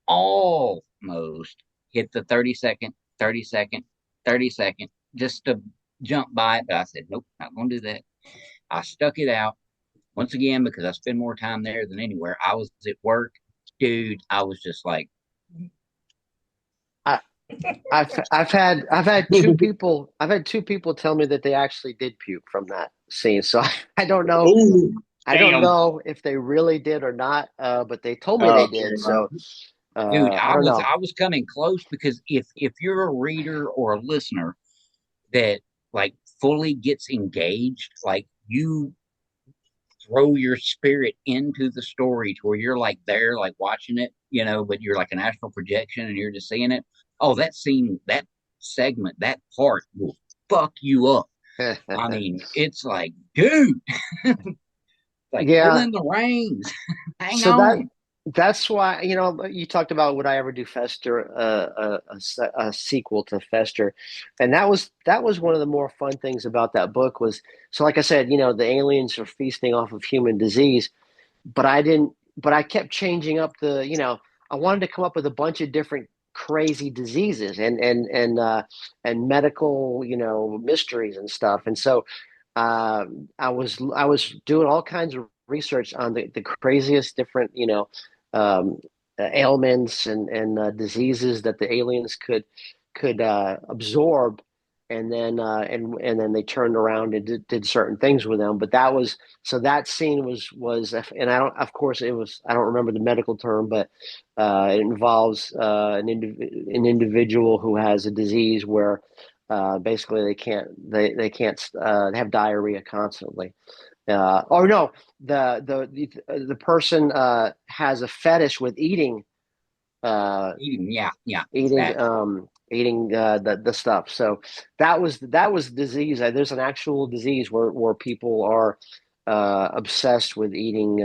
almost hit the 30-second, 30-second, 30-second just to jump by it. But I said, nope, not going to do that. I stuck it out once again because I spend more time there than anywhere. I was at work, dude. I was just like, I've had two people tell me that they actually did puke from that scene. So I don't know. Ooh, I don't know if they really did or not. But they told me they did. So dude, I don't know. I was coming close because if you're a reader or a listener that like fully gets engaged, like you throw your spirit into the story to where you're like there, like watching it, but you're like an astral projection and you're just seeing it. Oh, that scene, that segment, that part will fuck you up. I mean, it's like, dude, like pull in the reins. Hang on. That's why, you talked about would I ever do Fester, a sequel to Fester, and that was one of the more fun things about that book was, so like I said, the aliens are feasting off of human disease, but I kept changing up I wanted to come up with a bunch of different crazy diseases and medical, mysteries and stuff, and so I was doing all kinds of research on the craziest different um, ailments and diseases that the aliens could absorb, and then they turned around and did certain things with them. But that scene was, and I don't, of course it was, I don't remember the medical term, but it involves an individual who has a disease where basically they can't have diarrhea constantly. Or no, the person has a fetish with eating Yeah, eating that. the stuff. So that was disease. There's an actual disease where people are obsessed with eating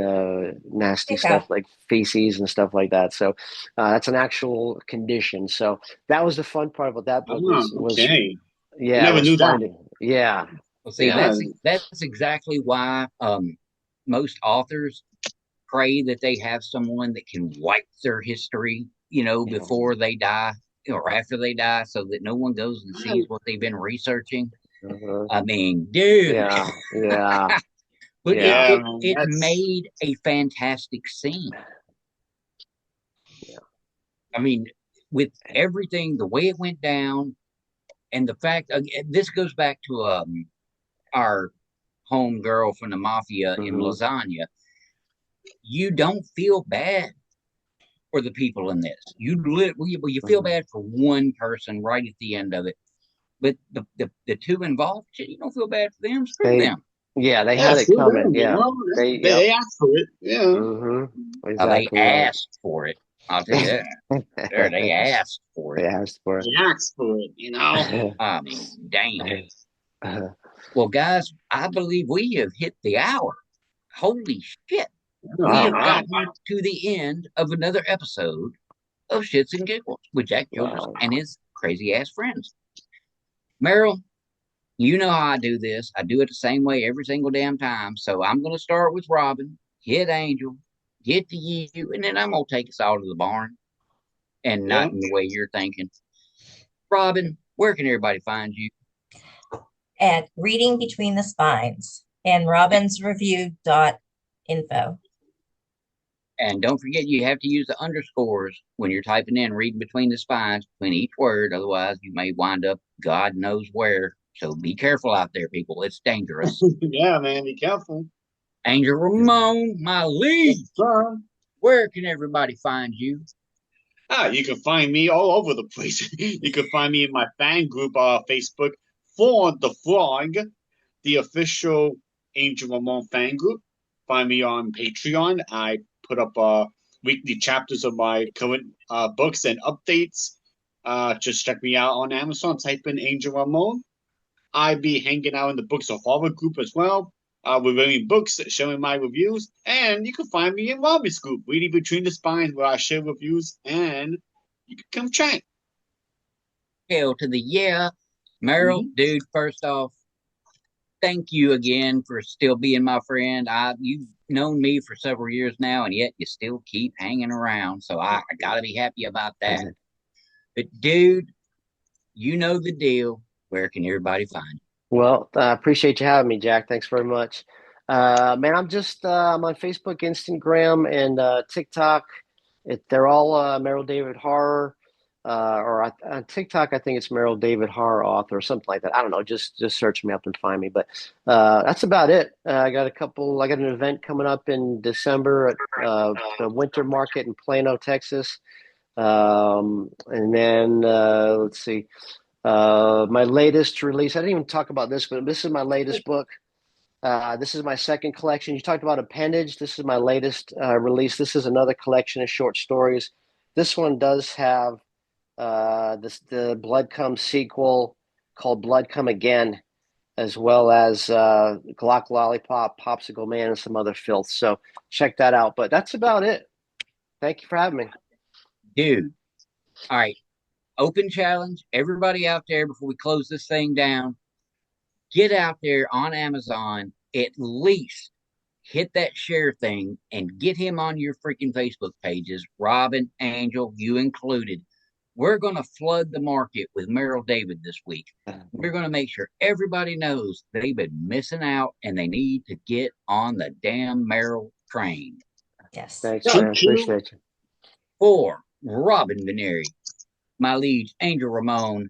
nasty Yeah. stuff like feces and stuff like that. So that's an actual condition. So that was the fun part about that book Oh, was okay. I yeah, never was knew that. finding yeah. Well, see, Yeah. that's exactly why most authors pray that they have someone that can wipe their history, before they die or after they die, so that no one goes and sees what they've been researching. Uh-huh. I mean, dude, Yeah. Yeah. but it, Yeah. Yeah, it man, it that's made a fantastic scene. Yeah. I mean, with everything, the way it went down, and the fact this goes back to our home girl from the mafia in Mhm. Lasagna. You don't feel bad for the people in this. You feel Mhm. bad for one person right at the end of it, but the two involved, shit, you don't feel bad for them. Screw They them. yeah, they yeah, had it screw coming. them, you Yeah. know. They They, yep. they asked for it. Yeah. They Exactly right. asked for it. I'll tell you that. There, they asked for They it. asked for They asked for it, you know. it. I mean, damn. Well, guys, I believe we have hit the hour. Holy shit. We Wow. have gotten to the end of another episode of Shits and Giggles with Jack Childress Wow. and his crazy ass friends. Merrill, you know how I do this. I do it the same way every single damn time. So I'm going to start with Robin, hit Angel, get to you, and then I'm going to take us all to the barn and Yeah. not in the way you're thinking. Robin, where can everybody find you? At Reading Between the Spines and robinsreview.info. And don't forget, you have to use the underscores when you're typing in reading between the spines between each word. Otherwise, you may wind up God knows where. So be careful out there, people. It's dangerous. Yeah, man, be careful. Angel Ramon, my lead. Yes, sir. Where can everybody find you? You can find me all over the place. You can find me in my fan group Facebook for the Frog, the official Angel Ramon fan group. Find me on Patreon. I put up weekly chapters of my current books and updates. Just check me out on Amazon. Type in Angel Ramon. I be hanging out in the Books of Horror group as well. Reviewing books, showing my reviews, and you can find me in Robbie's group, Reading Between the Spines, where I share reviews, and you can come chat. Hell to the yeah. Merrill, dude, first off, thank you again for still being my friend. You've known me for several years now, and yet you still keep hanging around. So I gotta be happy about that. But dude, you know the deal. Where can everybody find you? Well, I appreciate you having me, Jack. Thanks very much. Man, I'm on Facebook, Instagram, and TikTok. They're all Merrill David Horror. On TikTok, I think it's Merrill David Horror Author or something like that. I don't know. Just search me up and find me. But that's about it. I got an event coming up in December at the Winter Market in Plano, Texas. And then let's see. My latest release, I didn't even talk about this, but this is my latest book. This is my second collection. You talked about Appendage. This is my latest release. This is another collection of short stories. This one does have the Blood Come sequel called Blood Come Again, as well as Glock Lollipop, Popsicle Man, and some other filth. So check that out. But that's about it. Thank you for having me. Dude. All right. Open challenge. Everybody out there, before we close this thing down, get out there on Amazon, at least hit that share thing and get him on your freaking Facebook pages. Robin, Angel, you included. We're going to flood the market with Merrill David this week. We're going to make sure everybody knows they've been missing out and they need to get on the damn Merrill train. Yes. Thanks, man. Appreciate you. For Robin Vinny, my leads, Angel Ramon,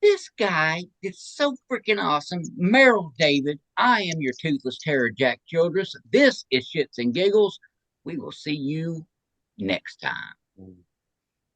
this guy is so freaking awesome. Merrill David, I am your toothless terror, Jack Childress. This is Shits and Giggles. We will see you next time.